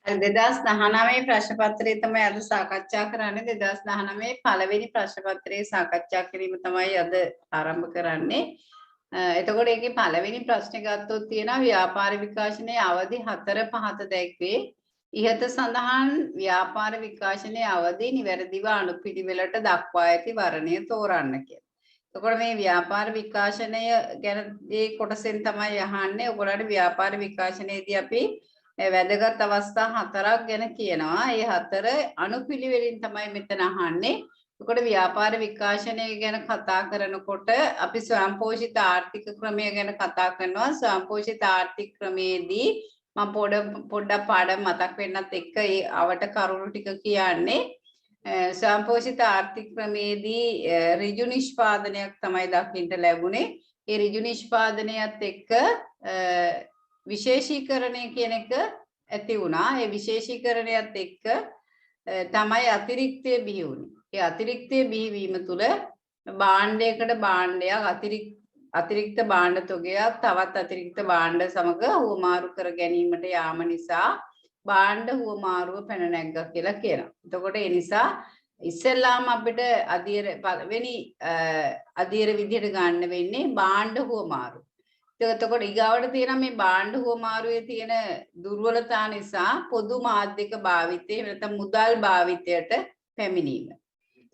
2019 ප්‍රශ්න පත්‍රය තමයි අද සාකච්ඡා කරන්නේ. 2019 පළවෙනි ප්‍රශ්න පත්‍රයේ සාකච්ඡා කිරීම තමයි අද ආරම්භ කරන්නේ. එතකොට ඒකේ පළවෙනි ප්‍රශ්නේ ගත්තොත් තියෙනවා ව්‍යාපාර විකාශනයේ අවධි 4 5 දැක්වේ. ඉහත සඳහන් ව්‍යාපාර විකාශනයේ අවධි නිවැරදිව අනුපිළිවෙලට දක්වා ඇති වර්ණය තෝරන්න කියලා. එතකොට මේ ව්‍යාපාර විකාශනය ගැන මේ කොටසෙන් තමයි අහන්නේ. ඔයගොල්ලන්ට ව්‍යාපාර විකාශනයේදී අපි වැදගත් අවස්ථා 4ක් ගැන කියනවා. ඒ 4 අනුපිළිවෙලින් තමයි මෙතන අහන්නේ. එතකොට ව්‍යාපාර විකාශනය ගැන කතා කරනකොට අපි ස්වයංපෝෂිත ආර්ථික ක්‍රමය ගැන කතා කරනවා. ස්වයංපෝෂිත ආර්ථික ක්‍රමයේදී මම පොඩ්ඩක් පාඩම් මතක් වෙන්නත් එක්ක ඒ අවට කරුණු ටික කියන්නේ. ස්වයංපෝෂිත ආර්ථික ක්‍රමයේදී ඍජු නිෂ්පාදනයක් තමයි දකින්න ලැබුණේ. ඒ ඍජු නිෂ්පාදනයත් එක්ක විශේෂීකරණය කියන එක ඇති වුණා. ඒ විශේෂීකරණයත් එක්ක තමයි අතිරික්තය බිහි වුණේ. ඒ අතිරික්තය බිහිවීම තුළ භාණ්ඩයකට භාණ්ඩයක් අතිරික්ත භාණ්ඩ තොගයක් තවත් අතිරික්ත භාණ්ඩ සමග හුවමාරු කර ගැනීමට යාම නිසා භාණ්ඩ හුවමාරුව පැන නැග්ගා කියලා කියනවා. එතකොට ඒ නිසා ඉස්සෙල්ලාම අපිට අධීර පළවෙනි අධීර විදිහට ගන්න වෙන්නේ භාණ්ඩ හුවමාරු. එතකොට ඊගාවට තියෙන මේ භාණ්ඩ හුවමාරුවේ තියෙන දුර්වලතා නිසා පොදු මාධ්‍යක භාවිතය නැත්නම් මුදල් භාවිතයට පැමිණීම.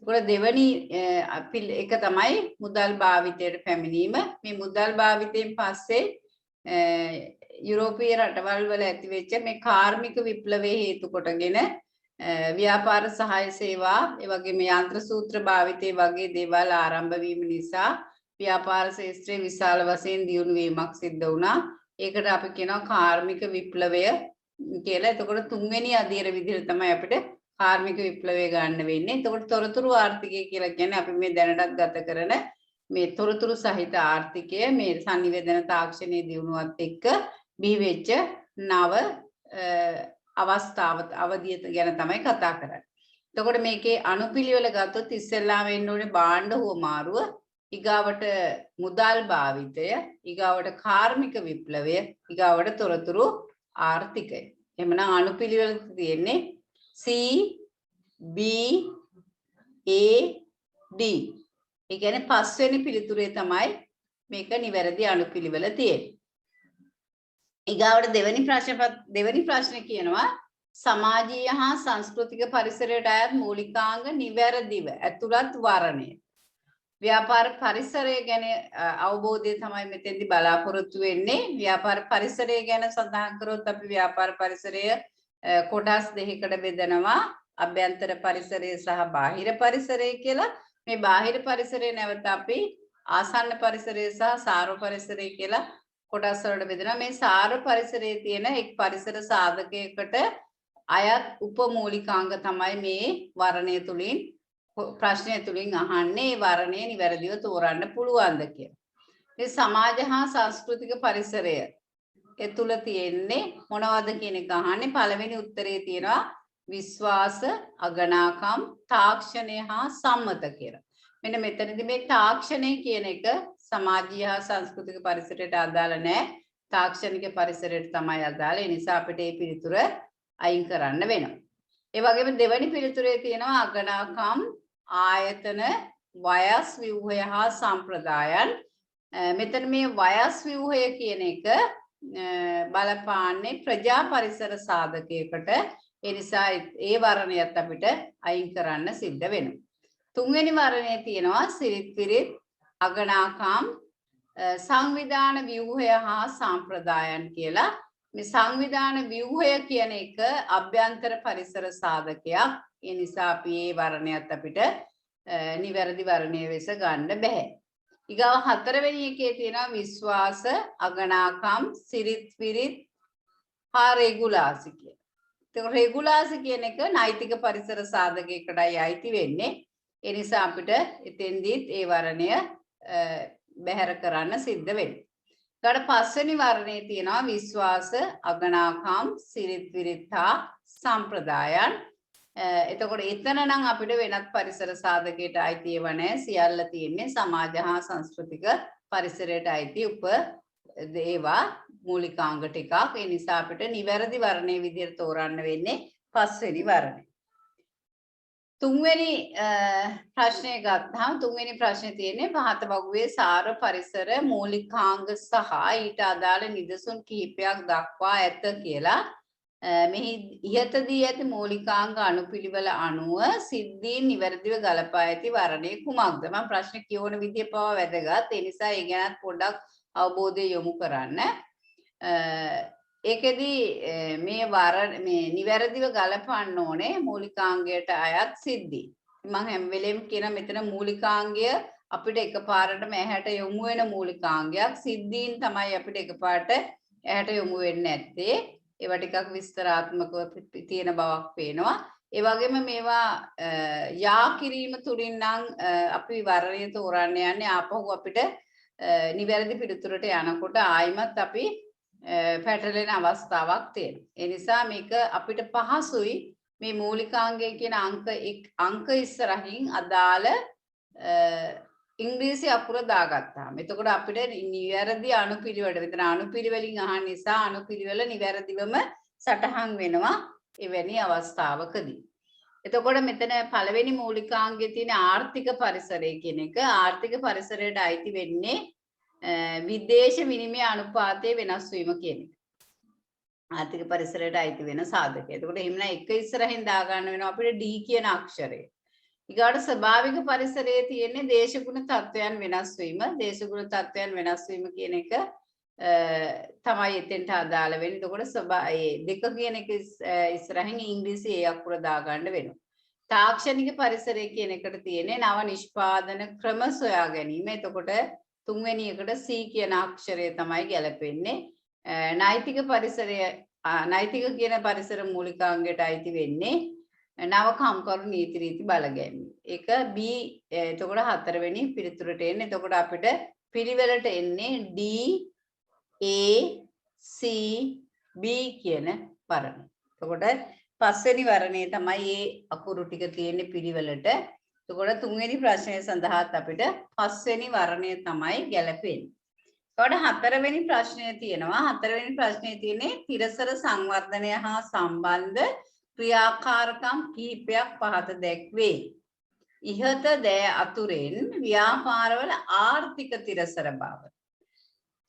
එතකොට දෙවැනි එක තමයි මුදල් භාවිතයට පැමිණීම. මේ මුදල් භාවිතයෙන් පස්සේ යුරෝපීය රටවල් වල ඇතිවෙච්ච මේ කාර්මික විප්ලවයේ හේතු කොටගෙන ව්‍යාපාර සහාය සේවා ඒ වගේම යන්ත්‍ර සූත්‍ර භාවිතයේ වගේ දේවල් ආරම්භ වීම නිසා ව්‍යාපාර ශාස්ත්‍රයේ විශාල වශයෙන් දියුණු වීමක් සිද්ධ වුණා. ඒකට අපි කියනවා කාර්මික විප්ලවය කියලා. එතකොට තුන්වෙනි අධීර විදිහට තමයි අපිට කාර්මික විප්ලවය ගන්න වෙන්නේ. එතකොට තොරතුරු ආර්ථිකය කියලා කියන්නේ අපි මේ දැනටත් ගත කරන මේ තොරතුරු සහිත ආර්ථිකය මේ sannivedana තාක්ෂණයේ දියුණුවත් එක්ක බිහි වෙච්ච නව අවධිය ගැන තමයි කතා කරන්නේ. එතකොට මේකේ අනුපිළිවෙල ගත්තොත් ඉස්සෙල්ලාම වෙන්න ඕනේ භාණ්ඩ හුවමාරුව, ඊගාවට මුදල් භාවිතය, ඊගාවට කාර්මික විප්ලවය, ඊගාවට තොරතුරු ආර්ථිකය. එහෙමනම් අනුපිළිවෙල තියෙන්නේ C B A D. ඒ කියන්නේ පස්වෙනි පිළිතුරේ තමයි මේක නිවැරදි අනුපිළිවෙල තියෙන්නේ. ඊගාවට දෙවෙනි ප්‍රශ්නේ කියනවා සමාජීය හා සංස්කෘතික පරිසරයට අයත් මූලිකාංග නිවැරදිව ඇතුළත් වර්ණය. ව්‍යාපාර පරිසරය ගැන අවබෝධය තමයි මෙතෙන්දී බලාපොරොත්තු වෙන්නේ. ව්‍යාපාර පරිසරය ගැන සඳහන් කරොත් අපි ව්‍යාපාර පරිසරය කොටස් දෙකකට බෙදනවා. අභ්‍යන්තර පරිසරය සහ බාහිර පරිසරය කියලා. මේ බාහිර පරිසරය නැවත අපි ආසන්න පරිසරය සහ සාර පරිසරය කියලා කොටස් වලට බෙදනවා. මේ සාර පරිසරයේ තියෙන එක් පරිසර සාධකයකට අයත් උපමූලිකාංග තමයි මේ වර්ණය තුලින් ප්‍රශ්නය තුලින් අහන්නේ. වර්ණය නිවැරදිව තෝරන්න පුළුවන්ද කියලා. මේ සමාජ හා සංස්කෘතික පරිසරය ඒ තුල තියෙන්නේ මොනවද කියන එක අහන්නේ. පළවෙනි උත්තරේ තියෙනවා විශ්වාස, අගනාකම්, තාක්ෂණය හා සම්මත කියලා. මෙන්න මෙතනදී මේ තාක්ෂණය කියන එක සමාජීය හා සංස්කෘතික පරිසරයට අදාළ නැහැ. තාක්ෂණික පරිසරයට තමයි අදාළ. ඒ නිසා අපිට මේ පිළිතුර අයින් කරන්න වෙනවා. ඒ වගේම දෙවැනි පිළිතුරේ තියෙනවා අගනාකම්, ආයතන, වයස් ව්‍යුහය හා සම්ප්‍රදායන්. මෙතන මේ වයස් ව්‍යුහය කියන එක බලපාන්නේ ප්‍රජා පරිසර සාධකයකට. ඒ නිසා ඒ වර්ණයත් අපිට අයින් කරන්න සිද්ධ වෙනවා. තුන්වෙනි වර්ණයේ තියෙනවා සිරිත් විරිත්, අගනාකම්, සංවිධාන ව්‍යුහය හා සම්ප්‍රදායන් කියලා. මේ සංවිධාන ව්‍යුහය කියන එක අභ්‍යන්තර පරිසර සාධකයක්. ඒ නිසා අපි මේ වර්ණයත් අපිට නිවැරදි වර්ණය ලෙස ගන්න බෑ. ඊගාව හතරවෙනි එකේ තියෙනවා විශ්වාස, අගනාකම්, සිරිත් විරිත් හා රෙගුලාසි කියලා. ඒක රෙගුලාසි කියන එක නෛතික පරිසර සාධකයකටයි අයිති වෙන්නේ. ඒ නිසා අපිට එතෙන්දීත් ඒ වර්ණය බැහැර කරන්න සිද්ධ වෙනවා. ඊට පස්වෙනි වර්ණයේ තියෙනවා විශ්වාස, අගනාකම්, සිරිත් විරිත් හා සම්ප්‍රදායන්. එතකොට එතන නම් අපිට වෙනත් පරිසර සාධකයට අයිතිව නැහැ. සියල්ල තියෙන්නේ සමාජ හා සංස්කෘතික පරිසරයට අයිති ඒවා මූලිකාංග ටිකක්. ඒ නිසා අපිට නිවැරදි වර්ණයේ විදිහට තෝරන්න වෙන්නේ පස්වෙනි වර්ණය. තුන්වෙනි ප්‍රශ්නය ගත්තාම තුන්වෙනි ප්‍රශ්නේ තියෙන්නේ පහත වගුවේ සාර පරිසර මූලිකාංග සහ ඊට අදාළ නිදසුන් කිහිපයක් දක්වා ඇත කියලා. මෙහි ඉහතදී ඇති මූලිකාංග අනුපිළිවෙල අනුව සිද්ධීන් නිවැරදිව ගලපා ඇති වර්ණය කුමක්ද? මම ප්‍රශ්න කියවන විදිය පවා වැදගත්. ඒ නිසා ඒ ගැනත් පොඩ්ඩක් අවබෝධය යොමු කරන්න. ඒකෙදී මේ නිවැරදිව ගලපන්න ඕනේ මූලිකාංගයට අයත් සිද්ධි. මම හැම වෙලෙම කියන මෙතන මූලිකාංගය අපිට එකපාරටම ඇහැට යොමු වෙන මූලිකාංගයක්. සිද්ධීන් තමයි අපිට එකපාරට ඇහැට යොමු වෙන්නේ නැත්තේ. ඒවා ටිකක් විස්තරාත්මකව තියෙන බවක් පේනවා. ඒ වගේම මේවා යා කිරීම තුලින් නම් අපි වර්ණය තෝරන්න යන්නේ ආපහු අපිට නිවැරදි පිළිතුරට යනකොට ආයිමත් අපි පැටලෙන අවස්ථාවක් තියෙනවා. ඒ නිසා මේක අපිට පහසුයි මේ මූලිකාංගය කියන අංක ඉස්සරහින් අදාළ ඉංග්‍රීසි අකුර දාගත්තාම. එතකොට අපිට නිවැරදි අනුපිළිවෙලට විතර අනුපිළිවෙලින් අහන නිසා අනුපිළිවෙල නිවැරදිවම සටහන් වෙනවා එවැනි අවස්ථාවකදී. එතකොට මෙතන පළවෙනි මූලිකාංගයේ තියෙන ආර්ථික පරිසරය කියන එක ආර්ථික පරිසරයට අයිති වෙන්නේ විදේශ විනිමය අනුපාතය වෙනස් වීම කියන එක. ආර්ථික පරිසරයට අයිති වෙන සාධකය. එතකොට එහෙනම් එක ඉස්සරහින් දා ගන්න වෙනවා අපිට D කියන අක්ෂරය. ඊගාට ස්වභාවික පරිසරයේ තියෙන්නේ දේශගුණ තත්වයන් වෙනස් වීම. දේශගුණ තත්වයන් වෙනස් වීම කියන එක තමයි එතෙන්ට අදාළ වෙන්නේ. එතකොට දෙක කියන එක ඉස්සරහින් ඉංග්‍රීසි ඒ අකුර දා ගන්න වෙනවා. තාක්ෂණික පරිසරය කියන එකට තියෙන්නේ නව නිෂ්පාදන ක්‍රම සොයා ගැනීම. එතකොට තුන්වෙනි එකට C කියන අක්ෂරය තමයි ගැලපෙන්නේ. නෛතික පරිසරය නෛතික කියන පරිසර මූලිකාංගයට අයිති වෙන්නේ නව කම්කරු නීති රීති බල ගැනීම. ඒක B. එතකොට හතරවෙනි පිළිතුරට එන්නේ. එතකොට අපිට පිළිවෙලට එන්නේ D, A, C, B කියන වර්ණ. එතකොට පස්වෙනි වර්ණය තමයි මේ අකුරු ටික තියෙන්නේ පිළිවෙලට. එතකොට තුන්වෙනි ප්‍රශ්නය සඳහාත් අපිට පස්වෙනි වර්ණය තමයි ගැලපෙන්නේ. එතකොට හතරවෙනි ප්‍රශ්නය තියෙනවා. හතරවෙනි ප්‍රශ්නේ තියෙන්නේ තිරසර සංවර්ධනය හා සම්බන්ධ ක්‍රියාකාරකම් කිහිපයක් පහත දැක්වේ. ඉහත දෑ අතුරෙන් ව්‍යාපාරවල ආර්ථික තිරසර බව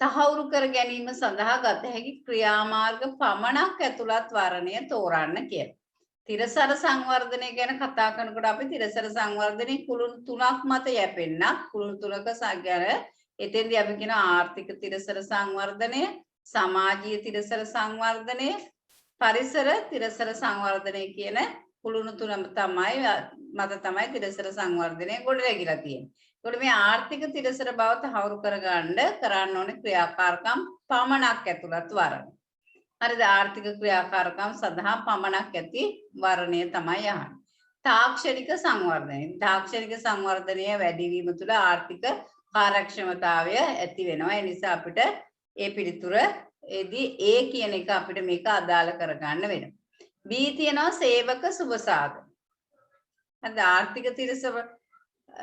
තහවුරු කර ගැනීම සඳහා ගත හැකි ක්‍රියාමාර්ග පමණක් ඇතුළත් වර්ණය තෝරන්න කියලා. තිරසර සංවර්ධනය ගැන කතා කරනකොට අපි තිරසර සංවර්ධනයේ කුළුණු තුනක් මත යැපෙන්නක් කුළුණු තුනක සංග්‍රහ එතෙන්දී අපි කියන ආර්ථික තිරසර සංවර්ධනය, සමාජීය තිරසර සංවර්ධනය, පරිසර තිරසර සංවර්ධනය කියන කුළුණු තුන තමයි තිරසර සංවර්ධනය ගොඩනැගිලා තියෙන්නේ. ඒකට මේ ආර්ථික තිරසර බව තහවුරු කරගන්න කරන්න ඕනේ ක්‍රියාකාරකම් පමණක් ඇතුළත් වර්ණ. හරිද? ආර්ථික ක්‍රියාකාරකම් සඳහා පමණක් ඇති වර්ණය තමයි අහන්නේ. තාක්ෂණික සංවර්ධනය. තාක්ෂණික සංවර්ධනය වැඩි වීම තුළ ආර්ථික කාර්යක්ෂමතාවය ඇති වෙනවා. ඒ නිසා අපිට ඒ පිළිතුර එදී A කියන එක අපිට මේක අදාළ කරගන්න වෙනවා. B තියෙනවා සේවක සුබසාධන. හරිද? ආර්ථික තිරසර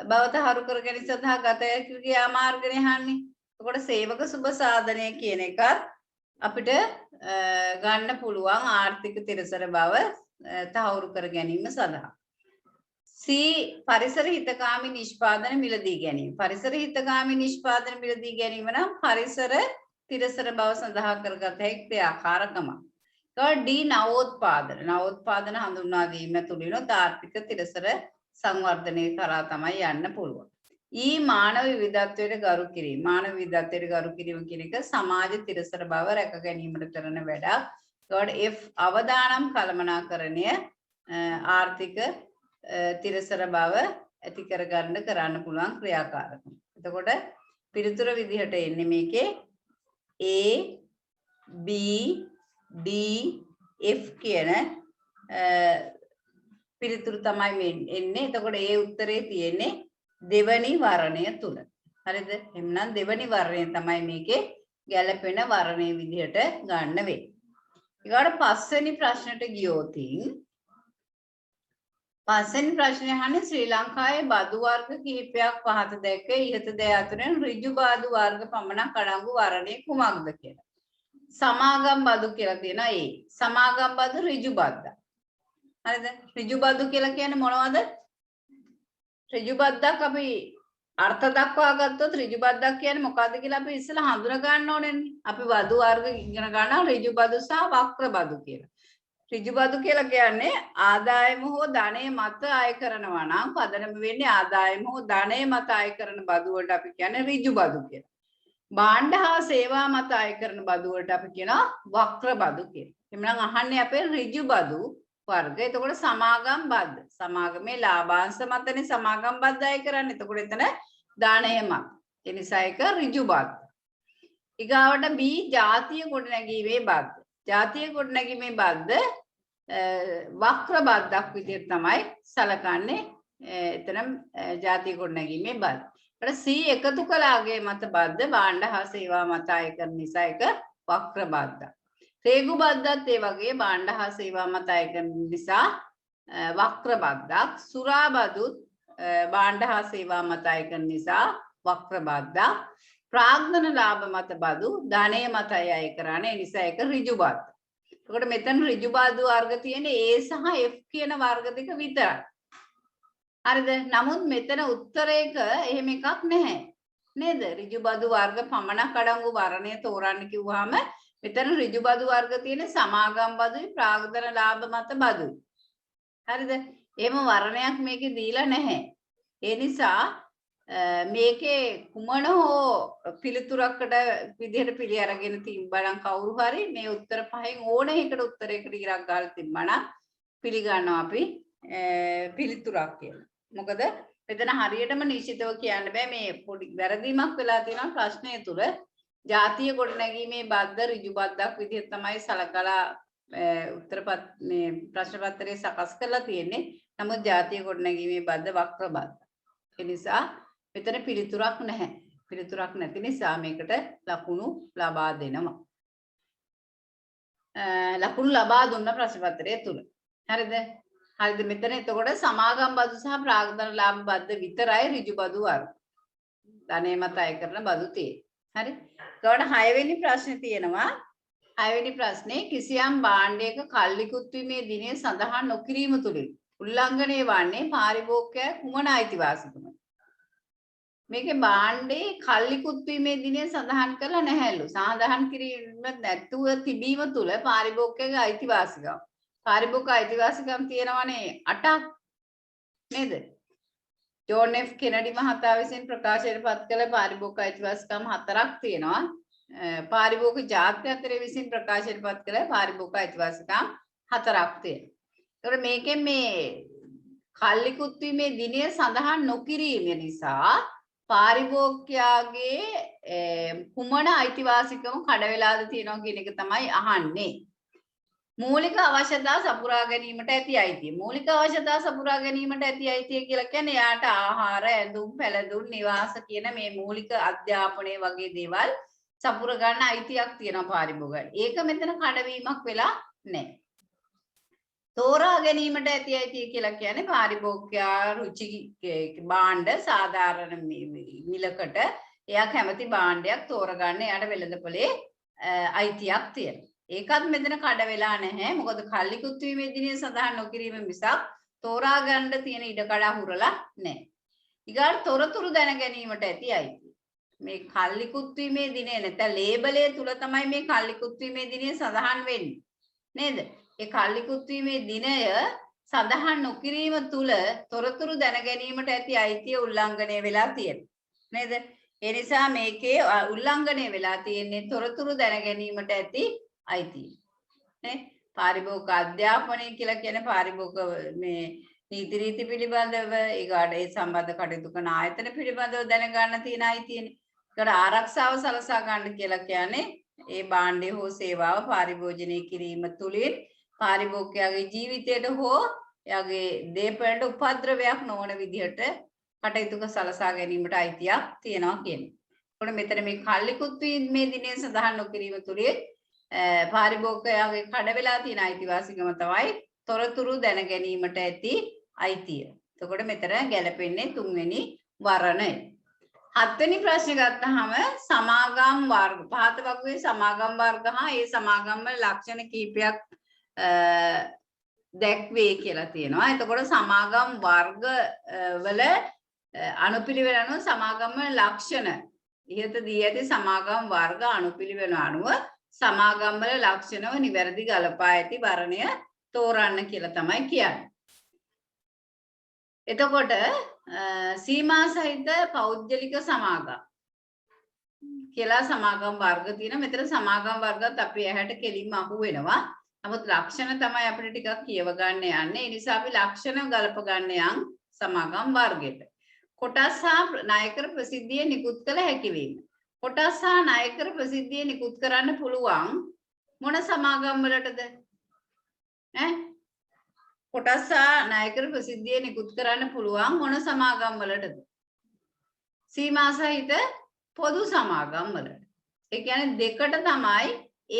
බව තහවුරු කර ගැනීම සඳහා ගත හැකි ක්‍රියාමාර්ගනේ අහන්නේ. එතකොට සේවක සුබසාධනය කියන එකත් අපිට ගන්න පුළුවන් ආර්ථික තිරසර බව තහවුරු කර ගැනීම සඳහා. C පරිසර හිතකාමී නිෂ්පාදන මිලදී ගැනීම. පරිසර හිතකාමී නිෂ්පාදන මිලදී ගැනීම නම් පරිසර තිරසර බව සඳහා කරගත හැකි ක්‍රියාකාරකමක්. ඊට D නවෝත්පාදන. නවෝත්පාදන හඳුන්වා දීම තුලිනුත් ආර්ථික තිරසර සංවර්ධනය කරා තමයි යන්න පුළුවන්. ඊ මානව විවිධත්වයට ගරු කිරීම. මානව විවිධත්වයට ගරු කිරීම කියන එක සමාජ තිරසර බව රැක ගැනීමට කරන වැඩක්. ඊට F අවදානම් කළමනාකරණය ආර්ථික තිරසර බව ඇති කරන්න පුළුවන් ක්‍රියාකාරකම්. එතකොට පිළිතුර විදිහට එන්නේ මේකේ A, B, D, F කියන පිළිතුරු තමයි එන්නේ. එතකොට ඒ උත්තරේ තියෙන්නේ දෙවනි වර්ණය තුල. හරිද? එහෙනම් දෙවනි වර්ණය තමයි මේකේ ගැළපෙන වර්ණයේ විදිහට ගන්න වෙන්නේ. ඊළඟට පස්වෙනි ප්‍රශ්නට ගියොත් පස්වෙනි ප්‍රශ්නේ අහන්නේ ශ්‍රී ලංකාවේ බදු වර්ග කිහිපයක් පහත දැක්ක ඉහත දෙය අතරින් ඍජු බදු වර්ග පමණක් අඩංගු වර්ණය කුමක්ද කියලා. සමාගම් බදු කියලා තියෙනවා. ඒ සමාගම් බදු ඍජු බද්ද. හරිද? ඍජු බදු කියලා කියන්නේ මොනවද? ඍජු බද්දක් අපි අර්ථ දක්වා ගත්තොත් ඍජු බද්දක් කියන්නේ මොකද්ද කියලා අපි ඉස්සෙල්ලා හඳුනා ගන්න ඕනේනේ. අපි බදු වර්ග ඉගෙන ගන්නවා ඍජු බදු සහ වක්‍ර බදු කියලා. ඍජු බදු කියලා කියන්නේ ආදායම හෝ ධනය මත අය කරනවා නම් පදනම වෙන්නේ ආදායම හෝ ධනය මත අය කරන බදු වලට අපි කියන්නේ ඍජු බදු කියලා. භාණ්ඩ හා සේවා මත අය කරන බදු වලට අපි කියනවා වක්‍ර බදු කියලා. එhmenan අහන්නේ අපේ ඍජු බදු වර්ග. එතකොට සමාගම් බද්ද. සමාගමේ ලාභාංශ මතනේ සමාගම් බද්ද අය කරන්නේ. එතකොට එතන ධනය මත. ඒ නිසා ඒක ඍජු බද්ද. ඊගාවට B ජාතිය ගොඩනැගීමේ බද්ද. ජාතිය ගොඩනැගීමේ බද්ද වක්‍ර බද්දක් විදිහට තමයි සලකන්නේ. එතන ජාතිය ගොඩනැගීමේ බද්ද. ඊට C එකතු කළාගේ මත බද්ද භාණ්ඩ හා සේවා මත අය කරන නිසා ඒක වක්‍ර බද්දක්. රේගු බද්දත් ඒ වගේ භාණ්ඩ හා සේවා මත අය කරන නිසා වක්‍ර බද්දක්. සුරා බදුත් භාණ්ඩ හා සේවා මත අය කරන නිසා වක්‍ර බද්දක්. ප්‍රාග්ධන ලාභ මත බදු ධනය මත අය කරන්නේ නිසා ඒක ඍජු බද්ද. එතකොට මෙතන ඍජු බදු වර්ග තියෙන්නේ A සහ F කියන වර්ග දෙක විතරයි. හරිද? නමුත් මෙතන උත්තරයක එහෙම එකක් නැහැ. නේද? ඍජු බදු වර්ග පමණක් අඩංගු වර්ණය තෝරන්න කිව්වහම මෙතන ඍජු බදු වර්ග තියෙන සමාගම් බදුයි ප්‍රාග්ධන ලාභ මත බදුයි. හරිද? එහෙම වර්ණයක් මේකේ දීලා නැහැ. ඒ නිසා මේකේ කුමන හෝ පිළිතුරකට විදිහට පිළි අරගෙන තිබ්බනම් කවුරු හරි මේ උත්තර පහෙන් ඕන එකකට උත්තරයකට ඉරක් ගාලා තිබ්බනම් පිළිගන්නවා අපි පිළිතුරක් කියලා. මොකද මෙතන හරියටම නිශ්චිතව කියන්න බෑ මේ පොඩි වැරදීමක් වෙලා තියෙනවා ප්‍රශ්නය තුල. ජාතිය ගොඩනැගීමේ බද්ද ඍජු බද්දක් විදිහට තමයි සලකලා උත්තරපත් මේ ප්‍රශ්න පත්‍රයේ සකස් කරලා තියෙන්නේ. නමුත් ජාතිය ගොඩනැගීමේ බද්ද වක්‍ර බද්ද. ඒ නිසා මෙතන පිළිතුරක් නැහැ. පිළිතුරක් නැති නිසා මේකට ලකුණු ලබා දෙනවා. ලකුණු ලබා දුන්න ප්‍රශ්න පත්‍රය තුල. හරිද? හරිද? මෙතන එතකොට සමාගම් බදු සහ ප්‍රාග්ධන ලාභ බද්ද විතරයි ඍජු බදු වර්ග. ධනය මත අය කරන බදු තියෙන්නේ. හරි? ඊට 6 වෙනි ප්‍රශ්නේ තියෙනවා. 6 වෙනි ප්‍රශ්නේ කිසියම් භාණ්ඩයක කල්ලිකුත් වීමේ දිනය සඳහන් නොකිරීම තුලින් උල්ලංඝනය වන්නේ පාරිභෝගිකයා කුමන අයිතිවාසිකමද? මේකේ භාණ්ඩේ කල්ලිකුත් වීමේ දිනය සඳහන් කරලා නැහැලු. සඳහන් කිරීම නැතුව තිබීම තුල පාරිභෝගිකයාගේ අයිතිවාසිකම්. පාරිභෝගික අයිතිවාසිකම් තියෙනවනේ 8ක් නේද? ජෝන් එෆ් කෙනඩි මහතා විසින් ප්‍රකාශයට පත් කළ පාරිභෝගික අයිතිවාසිකම් 4ක් තියෙනවා. පාරිභෝගික ජාත්‍යන්තරය විසින් ප්‍රකාශයට පත් කළ පාරිභෝගික අයිතිවාසිකම් 4ක් තියෙනවා. ඒතකොට මේකෙන් මේ කල්ලිකුත් වීමේ දිනය සඳහන් නොකිරීම නිසා පාරිභෝගිකයාගේ කුමන අයිතිවාසිකම කඩ වෙලාද තියෙනවා කියන එක තමයි අහන්නේ. මූලික අවශ්‍යතා සපුරා ගැනීමට ඇති අයිතිය. මූලික අවශ්‍යතා සපුරා ගැනීමට ඇති අයිතිය කියලා කියන්නේ යාට ආහාර, ඇඳුම්, පැළඳුම්, නිවාස කියන මේ මූලික අධ්‍යාපනය වගේ දේවල් සපුර ගන්න අයිතියක් තියෙනවා පාරිභෝගිකයාට. ඒක මෙතන කඩවීමක් වෙලා නැහැ. තෝරා ගැනීමට ඇති අයිතිය කියලා කියන්නේ පාරිභෝගිකයා රුචි භාණ්ඩ සාධාරණ මිලකට එයා කැමති භාණ්ඩයක් තෝරගන්න එයාට වෙළඳපොලේ අයිතියක් තියෙනවා. ඒකත් මෙතන කඩ වෙලා නැහැ. මොකද කල්ලිකුත් වීමේ දිනය සඳහන් නොකිරීම මිසක් තෝරා ගන්න තියෙන ඉඩ කඩ හුරලා නැහැ. ඊගාට තොරතුරු දැන ගැනීමට ඇති අයිතිය. මේ කල්ලිකුත් වීමේ දිනය නැත්නම් ලේබලය තුල තමයි මේ කල්ලිකුත් වීමේ දිනය සඳහන් වෙන්නේ. නේද? ඒ කල්ලිකුත් වීමේ දිනය සඳහන් නොකිරීම තුල තොරතුරු දැන ගැනීමට ඇති අයිතිය උල්ලංඝනය වෙලා තියෙනවා. නේද? ඒ නිසා මේකේ උල්ලංඝනය වෙලා තියෙන්නේ තොරතුරු දැන ගැනීමට ඇති අයිතිය. නේ? පාරිභෝගික අධ්‍යාපනය කියලා කියන්නේ පාරිභෝගික මේ නීති රීති පිළිබඳව ඊගාට ඒ සම්බන්ධ කටයුතු කරන ආයතන පිළිබඳව දැන ගන්න තියෙන අයිතියනේ. ඒකට ආරක්ෂාව සලසා ගන්න කියලා කියන්නේ ඒ භාණ්ඩය හෝ සේවාව පාරිභෝජනය කිරීම තුළින් පාරිභෝගිකයාගේ ජීවිතයට හෝ එයාගේ දේපළට උපද්‍රවයක් නොවන විදිහට කටයුතු සලසා ගැනීමට අයිතියක් තියෙනවා කියන්නේ. ඒකට මෙතන මේ කල්ලිකුත් වීමේ දිනය සඳහන් නොකිරීම තුළින් පාරිභෝගිකයාගේ කඩ වෙලා තියෙන අයිතිවාසිකම තමයි තොරතුරු දැන ගැනීමට ඇති අයිතිය. එතකොට මෙතන ගැලපෙන්නේ තුන්වෙනි වර්ණය. හත්වෙනි ප්‍රශ්නේ ගත්තාම සමාගම් වර්ග පහත වගුවේ සමාගම් වර්ග හා ඒ සමාගම් වල ලක්ෂණ කිහිපයක් දැක්වේ කියලා තියෙනවා. එතකොට සමාගම් වර්ග වල අනුපිළිවෙල අනුව සමාගම් වල ලක්ෂණ ඉහත දී ඇති සමාගම් වර්ග අනුපිළිවෙල අනුව සමාගම් වල ලක්ෂණව නිවැරදි ගලපා ඇති වර්ණය තෝරන්න කියලා තමයි කියන්නේ. එතකොට සීමා සහිත පෞද්ගලික සමාගම් කියලා සමාගම් වර්ග තියෙනවා. මෙතන සමාගම් වර්ගත් අපි ඇහැට කෙලින්ම අහු වෙනවා. නමුත් ලක්ෂණ තමයි අපිට ටිකක් කියව ගන්න යන්නේ. ඒ නිසා අපි ලක්ෂණ ගලප ගන්න යන් සමාගම් වර්ගයට. කොටස් හා ණයකර ප්‍රසිද්ධිය නිකුත් කළ හැකි වීම. කොටස් හා ණයකර ප්‍රසිද්ධිය නිකුත් කරන්න පුළුවන් මොන සමාගම් වලටද? කොටස් හා ණයකර ප්‍රසිද්ධිය නිකුත් කරන්න පුළුවන් මොන සමාගම් වලටද? සීමා සහිත පොදු සමාගම් වලට. ඒ කියන්නේ දෙකට තමයි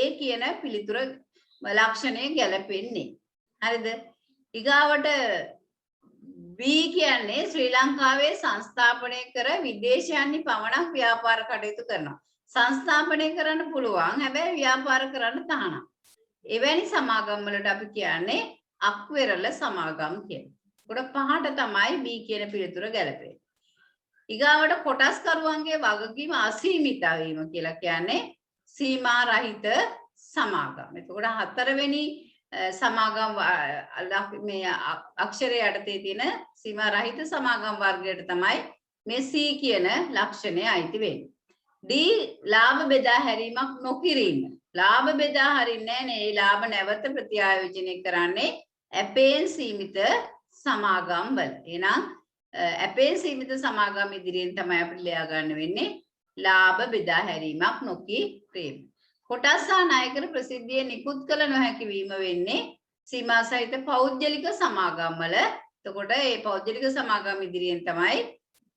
ඒ කියන පිළිතුර ලක්ෂණය ගැලපෙන්නේ. හරිද? ඊගාවට B කියන්නේ ශ්‍රී ලංකාවේ සංස්ථාපනය කර විදේශයන්හි පමණක් ව්‍යාපාර කටයුතු කරනවා. සංස්ථාපනය කරන්න පුළුවන් හැබැයි ව්‍යාපාර කරන්න තහනම්. එවැනි සමාගම් වලට අපි කියන්නේ අක්වෙරළ සමාගම් කියලා. කොට පහට තමයි B කියන පිළිතුර ගැලපෙන්නේ. ඊගාවට කොටස්කරුවන්ගේ වගකීම අසීමිත වීම කියලා කියන්නේ සීමා රහිත සමාගම්. එතකොට හතරවෙනි සමාගම් මේ අක්ෂරය යටතේ තියෙන සීමා රහිත සමාගම් වර්ගයට තමයි මේ C කියන ලක්ෂණය අයිති වෙන්නේ. D ලාභ බෙදා හැරීමක් නොකිරීම. ලාභ බෙදා හරින්නේ නැහැ. ඒ ලාභ නැවත ප්‍රත්‍යායෝජනය කරන්නේ ඇපෙන් සීමිත සමාගම් වල. එහෙනම් ඇපෙන් සීමිත සමාගම් ඉදිරියෙන් තමයි අපිට ලියා ගන්න වෙන්නේ ලාභ බෙදා හැරීමක් නොකිරීම. කොටස් හා ණයකර ප්‍රසිද්ධිය නිකුත් කළ නොහැකි වීම වෙන්නේ සීමා සහිත පෞද්ගලික සමාගම් වල. එතකොට මේ පෞද්ගලික සමාගම් ඉදිරියෙන් තමයි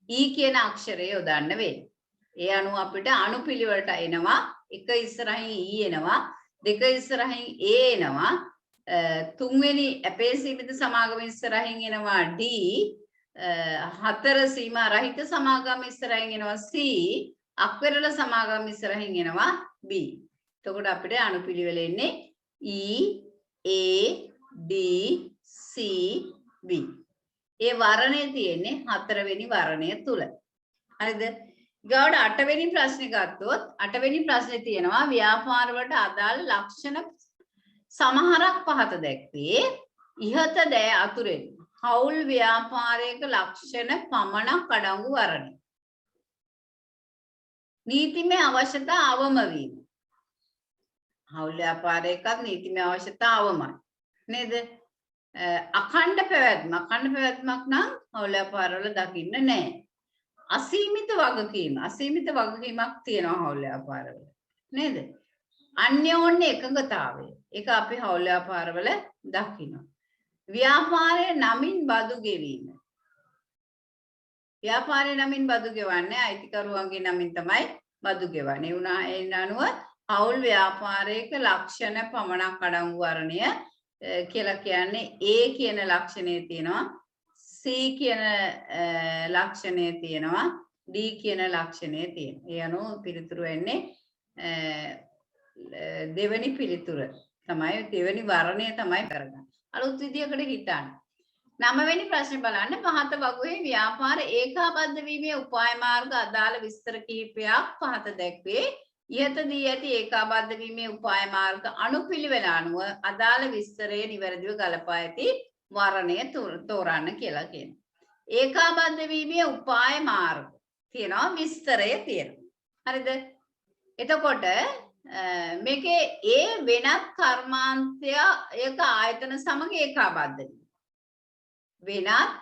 E කියන අක්ෂරය යොදන්න වෙන්නේ. ඒ අනුව අපිට අනුපිළිවෙලට එනවා. එක ඉස්සරහින් E එනවා, දෙක ඉස්සරහින් A එනවා, තුන්වෙනි ඇපේ සීමිත සමාගම ඉස්සරහින් එනවා D, හතර සීමා රහිත සමාගම ඉස්සරහින් එනවා C, අක්වෙරළ සමාගම ඉස්සරහින් එනවා B. එතකොට අපිට අනුපිළිවෙල එන්නේ E, A, D, C, B. ඒ වර්ණය තියෙන්නේ හතරවෙනි වර්ණය තුල. හරිද? ඊගොඩ අටවෙනි ප්‍රශ්නේ ගත්තොත් අටවෙනි ප්‍රශ්නේ තියෙනවා ව්‍යාපාර වලට අදාළ ලක්ෂණ සමහරක් පහත දැක්වේ. ඉහත දෑ අතුරෙන් හවුල් ව්‍යාපාරයක ලක්ෂණ පමණක් අඩංගු වර්ණය. නීතිමය අවශ්‍යතා අවම වීම. හවුල් ව්‍යාපාරයකත් නීතිමය අවශ්‍යතා අවමයි. නේද? අඛණ්ඩ පැවැත්මක් නම් හවුල් ව්‍යාපාරවල දකින්න නැහැ. අසීමිත වගකීමක් තියෙනවා හවුල් ව්‍යාපාරවල. නේද? අන්‍යෝන්‍ය එකඟතාවය. ඒක අපි හවුල් ව්‍යාපාරවල දකිනවා. ව්‍යාපාරයේ නමින් බදු ගෙවීම. ව්‍යාපාරයේ නමින් බදු ගෙවන්නේ අයිතිකරුවන්ගේ නමින් තමයි බදු ගෙවන්නේ. ඒ අනුව හවුල් ව්‍යාපාරයක ලක්ෂණ පමණක් අඩංගු වර්ණය කියලා කියන්නේ A කියන ලක්ෂණය තියෙනවා, C කියන ලක්ෂණය තියෙනවා, D කියන ලක්ෂණය තියෙනවා. ඒ අනුව පිළිතුරු වෙන්නේ දෙවෙනි පිළිතුර තමයි, දෙවෙනි වර්ණය තමයි කරගන්නේ. අලුත් විදියකට හිතන්න. 9 වෙනි ප්‍රශ්නේ බලන්න. පහත වගුවේ ව්‍යාපාර ඒකාබද්ධ වීමේ උපාය මාර්ග අදාළ විස්තර කිහිපයක් පහත දැක්වේ. ඉහත දී ඇති ඒකාබද්ධ වීමේ උපාය මාර්ග අනුපිළිවෙල අනුව අදාළ විස්තරයේ නිවැරදිව ගලපා ඇති වර්ණය තෝරන්න කියලා කියනවා. ඒකාබද්ධ වීමේ උපාය මාර්ග තියෙනවා, විස්තරය තියෙනවා. හරිද? එතකොට මේකේ ඒ වෙනත් කර්මාන්තයක ආයතන සමග ඒකාබද්ධ වීම. වෙනත්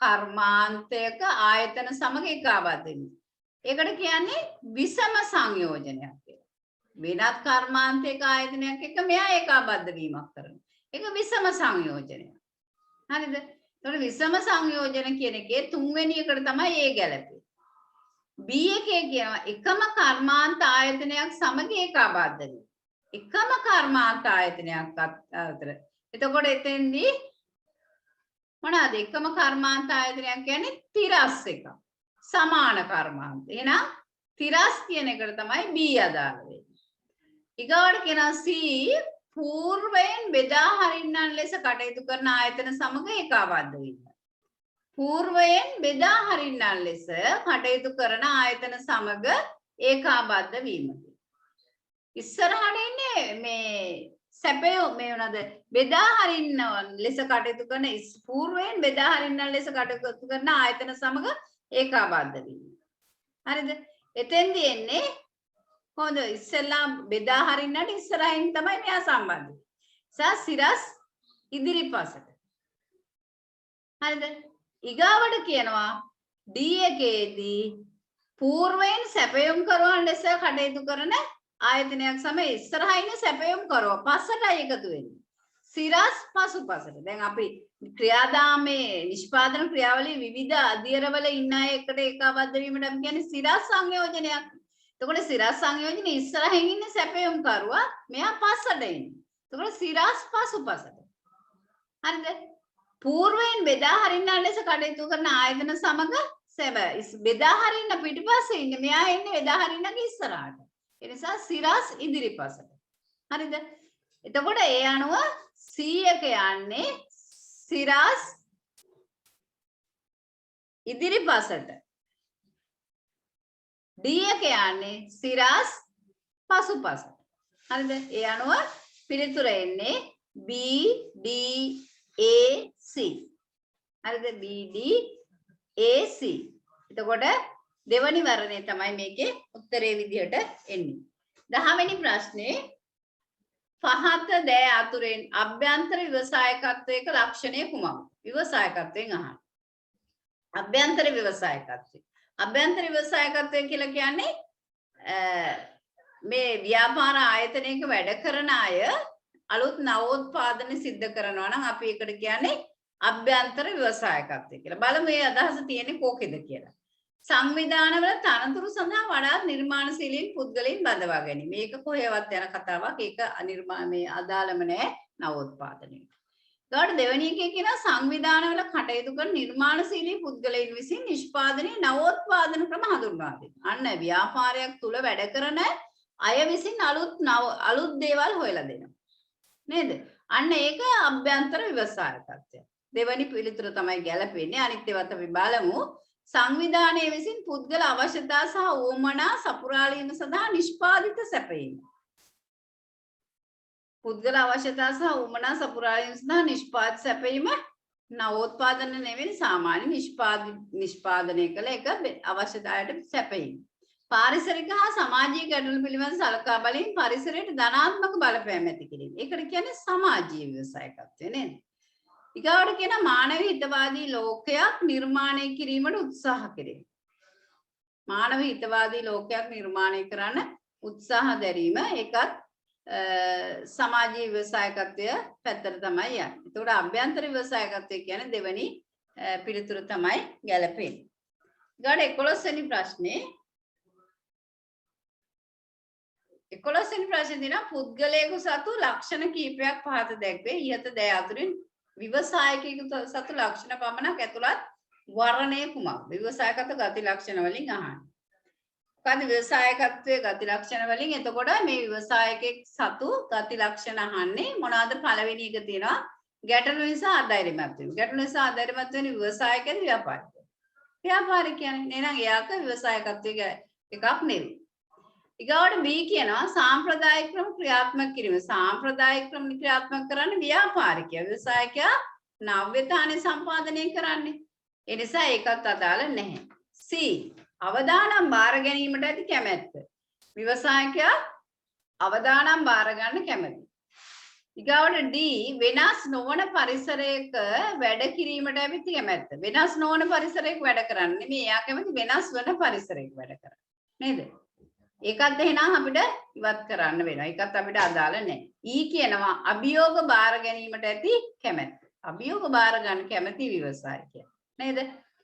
කර්මාන්තයක ආයතන සමග ඒකාබද්ධ වීම. ඒකට කියන්නේ විෂම සංයෝජනයක් කියලා. වෙනත් කර්මාන්තයක ආයතනයක් එක්ක මෙයා ඒකාබද්ධ වීමක් කරනවා. ඒක විෂම සංයෝජනයක්. හරිද? ඒතකොට විෂම සංයෝජන කියන එකේ තුන්වෙනි එකට තමයි ඒ ගැලපෙන්නේ. B එකේ කියනවා එකම කර්මාන්ත ආයතනයක් සමග ඒකාබද්ධ වීම. එකම කර්මාන්ත ආයතනයක් අතර. එතකොට එතෙන්දී මොනවාද එකම කර්මාන්ත ආයතනයක් කියන්නේ තිරස් එක. සමාන කර්මාන්ත. එහෙනම් තිරස් කියන එකට තමයි B අදාළ වෙන්නේ. ඊගාවට කියනවා C పూర్වයෙන් බෙදා හරින්නන් ලෙස කටයුතු කරන ආයතන සමග ඒකාබද්ධ වීම. పూర్වයෙන් බෙදා හරින්නන් ලෙස කටයුතු කරන ආයතන සමග ඒකාබද්ධ වීම. ඉස්සරහට ඉන්නේ මේ සැපයෝ මේ වුණාද බෙදා හරින්න ලෙස කටයුතු කරන పూర్වයෙන් බෙදා හරින්නන් ලෙස කටයුතු කරන ආයතන සමග ඒකාබද්ධ වීම. හරිද? එතෙන්දී එන්නේ කොහොමද ඉස්සෙල්ලා බෙදා හරින්නට ඉස්සරහින් තමයි මෙයා සම්බන්ධ වෙන්නේ. සිරස් ඉදිරිපසට. හරිද? ඊගාවට කියනවා D එකේදී పూర్වයෙන් සැපයුම් කරවන ලෙස කටයුතු කරන ආයතනයක් සමග ඉස්සරහා ඉන්න සැපයුම් කරව පස්සටයි එකතු වෙන්නේ. සිරස් පසුපසට. දැන් අපි ක්‍රියාදාමයේ නිෂ්පාදන ක්‍රියාවලියේ විවිධ අධ්‍යයනවල ඉන්න අය එකට ඒකාබද්ධ වීමට අපි කියන්නේ සිරස් සංයෝජනයක්. එතකොට සිරස් සංයෝජනේ ඉස්සරහින් ඉන්නේ සැපයුම් කරුවා මෙයා පස්සට එන්නේ. එතකොට සිරස් පසුපසට. හරිද? పూర్වයෙන් බෙදා හරින්න ලෙස කටයුතු කරන ආයතන සමග බෙදා හරින්න පිටිපස්සේ ඉන්නේ මෙයා එන්නේ බෙදා හරින්නගේ ඉස්සරහට. ඒ නිසා සිරස් ඉදිරිපසට. හරිද? එතකොට ඒ අනුව C එක යන්නේ සිරස් ඉදිරිපසට. D එක යන්නේ සිරස් පසුපසට. හරිද? ඒ අනුව පිළිතුර එන්නේ B D A C. හරිද? B D A C. එතකොට දෙවනි වර්ණය තමයි මේකේ උත්තරේ විදිහට එන්නේ. 10 වෙනි ප්‍රශ්නේ පහත දෑ අතුරෙන් අභ්‍යන්තර ව්‍යවසායකත්වයක ලක්ෂණය කුමක්ද? ව්‍යවසායකත්වයෙන් අහන්න. අභ්‍යන්තර ව්‍යවසායකත්වය. අභ්‍යන්තර ව්‍යවසායකත්වය කියලා කියන්නේ මේ ව්‍යාපාර ආයතනයක වැඩ කරන අය අලුත් නවෝත්පාදන සිද්ධ කරනවා නම් අපි ඒකට කියන්නේ අභ්‍යන්තර ව්‍යවසායකත්වය කියලා. බලමු මේ අදහස තියෙන්නේ කොකේද කියලා. සංවිධානවල තනතුරු සඳහා වඩාත් නිර්මාණශීලී පුද්ගලයන් බඳවා ගැනීම. මේක කොහෙවත් යන කතාවක්. ඒක අනිර්මාණයේ අදාළම නැහැ නවෝත්පාදනයට. ඊට දෙවෙනි එකේ කියනවා සංවිධානවල කටයුතු කරන නිර්මාණශීලී පුද්ගලයන් විසින් නිෂ්පාදනයේ නවෝත්පාදන ක්‍රම හඳුන්වා දෙන්න. අන්න ව්‍යාපාරයක් තුල වැඩ කරන අය විසින් අලුත් දේවල් හොයලා දෙනවා. නේද? අන්න ඒක අභ්‍යන්තර ව්‍යවසායකත්වය. දෙවෙනි පිළිතුර තමයි ගැලපෙන්නේ. අනිත් ඒවාත් අපි බලමු. සංවිධානයේ විසින් පුද්ගල අවශ්‍යතා සහ උවමනා සපුරාලීම සඳහා නිෂ්පාදිත සැපයීම. පුද්ගල අවශ්‍යතා සහ උවමනා සපුරාලීම සඳහා නිෂ්පාදිත සැපයීම නවෝත්පාදන නෙවෙයි සාමාන්‍ය නිෂ්පාදනය කළ එක අවශ්‍යතාවයට සැපයීම. පාරිසරික හා සමාජීය ගැටලු පිළිබඳ සලකා බලමින් පරිසරයට ධනාත්මක බලපෑම් ඇති කිරීම. ඒකට කියන්නේ සමාජීය ව්‍යවසායකත්වය නේද? ඊගාවට කියන මානව හිතවාදී ලෝකයක් නිර්මාණය කිරීමට උත්සාහ කිරීම. මානව හිතවාදී ලෝකයක් නිර්මාණය කරන්න උත්සාහ දැරීම ඒකත් සමාජීය ව්‍යවසායකත්වය පැත්තට තමයි යන්නේ. ඒතකොට අභ්‍යන්තර ව්‍යවසායකත්වය කියන්නේ දෙවෙනි පිළිතුර තමයි ගැලපෙන්නේ. ඊගාට 11 වෙනි ප්‍රශ්නේ 11 වෙනි ප්‍රශ්නේ දෙනවා පුද්ගලයෙකු සතු ලක්ෂණ කීපයක් පහත දැක්වේ. ඉහත දෑ අතුරින් ව්‍යවසායකයෙකු සතු ලක්ෂණ පමණක් ඇතුළත් වර්ණය කුමක්ද? ව්‍යවසායකත්ව ගති ලක්ෂණ වලින් අහන්න. මොකද ව්‍යවසායකත්වයේ ගති ලක්ෂණ වලින් එතකොට මේ ව්‍යවසායකෙක් සතු ගති ලක්ෂණ අහන්නේ මොනවාද? පළවෙනි එක තියෙනවා ගැටලු නිසා අධෛර්යමත් වීම. ගැටලු නිසා අධෛර්යමත් වෙන ව්‍යවසායකයන් ව්‍යාපාරිකයන්. ව්‍යාපාරිකයන් නේනම් එයාක ව්‍යවසායකත්වයේ එකක් නෙවෙයි. ඊගාවට B කියනවා සාම්ප්‍රදායික ක්‍රම ක්‍රියාත්මක කිරීම. සාම්ප්‍රදායික ක්‍රම ක්‍රියාත්මක කරන්නේ ව්‍යාපාරිකයා. ව්‍යවසායකයා නව්‍යතානේ සම්පාදනය කරන්නේ. ඒ නිසා ඒකත් අදාළ නැහැ. C අවදානම් බාර ගැනීමට ඇති කැමැත්ත. ව්‍යවසායකයා අවදානම් බාර ගන්න කැමැති. ඊගාවට D වෙනස් නොවන පරිසරයක වැඩ කිරීමට ඇති කැමැත්ත. වෙනස් නොවන පරිසරයක වැඩ කරන්නේ නෙමෙයි. එයා කැමති වෙනස් වෙන පරිසරයක වැඩ කරන්න. නේද? ඒකත් එහෙනම් අපිට ඉවත් කරන්න වෙනවා. ඒකත් අපිට අදාළ නැහැ. ඊ කියනවා අභියෝග බාර ගැනීමට ඇති කැමැත්ත. අභියෝග බාර ගන්න කැමැති ව්‍යවසායකයා. නේද?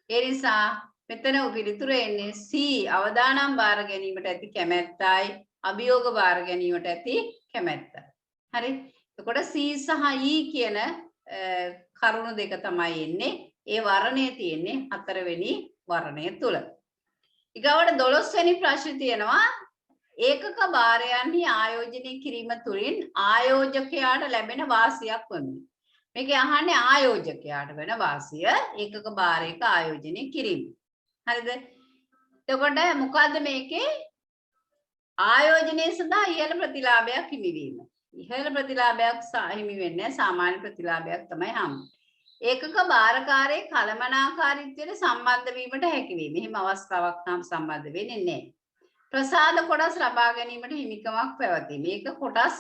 ඒ නිසා මෙතන පිළිතුර එන්නේ C අවදානම් බාර ගැනීමට ඇති කැමැත්තයි අභියෝග බාර ගැනීමට ඇති කැමැත්තයි. හරි? එතකොට C සහ E කියන කරුණු දෙක තමයි එන්නේ. ඒ වර්ණය තියෙන්නේ 4 වෙනි වර්ණය තුල. ඊගවට 12 වෙනි ප්‍රශ්නේ තියෙනවා ඒකක භාරයන්හි ආයෝජනය කිරීම තුළින් ආයෝජකයාට ලැබෙන වාසියක් වන්නේ. මේකේ අහන්නේ ආයෝජකයාට වෙන වාසිය ඒකක භාරයක ආයෝජනය කිරීම. හරිද? එතකොට මොකද්ද මේකේ ආයෝජනයේ සඳහා ඉහළ ප්‍රතිලාභයක් හිමිවීම. ඉහළ ප්‍රතිලාභයක් හිමි වෙන්නේ සාමාන්‍ය ප්‍රතිලාභයක් තමයි හම්බෙන්නේ. ඒකක භාරකාරයේ කලමනාකාරීත්වයට සම්බන්ධ වීමට හැකියවීම. එහෙම අවස්ථාවක් නම් සම්බන්ධ වෙන්නේ නැහැ. ප්‍රසාද කොටස් ලබා ගැනීමට හිමිකමක් පැවතීම. මේක කොටස්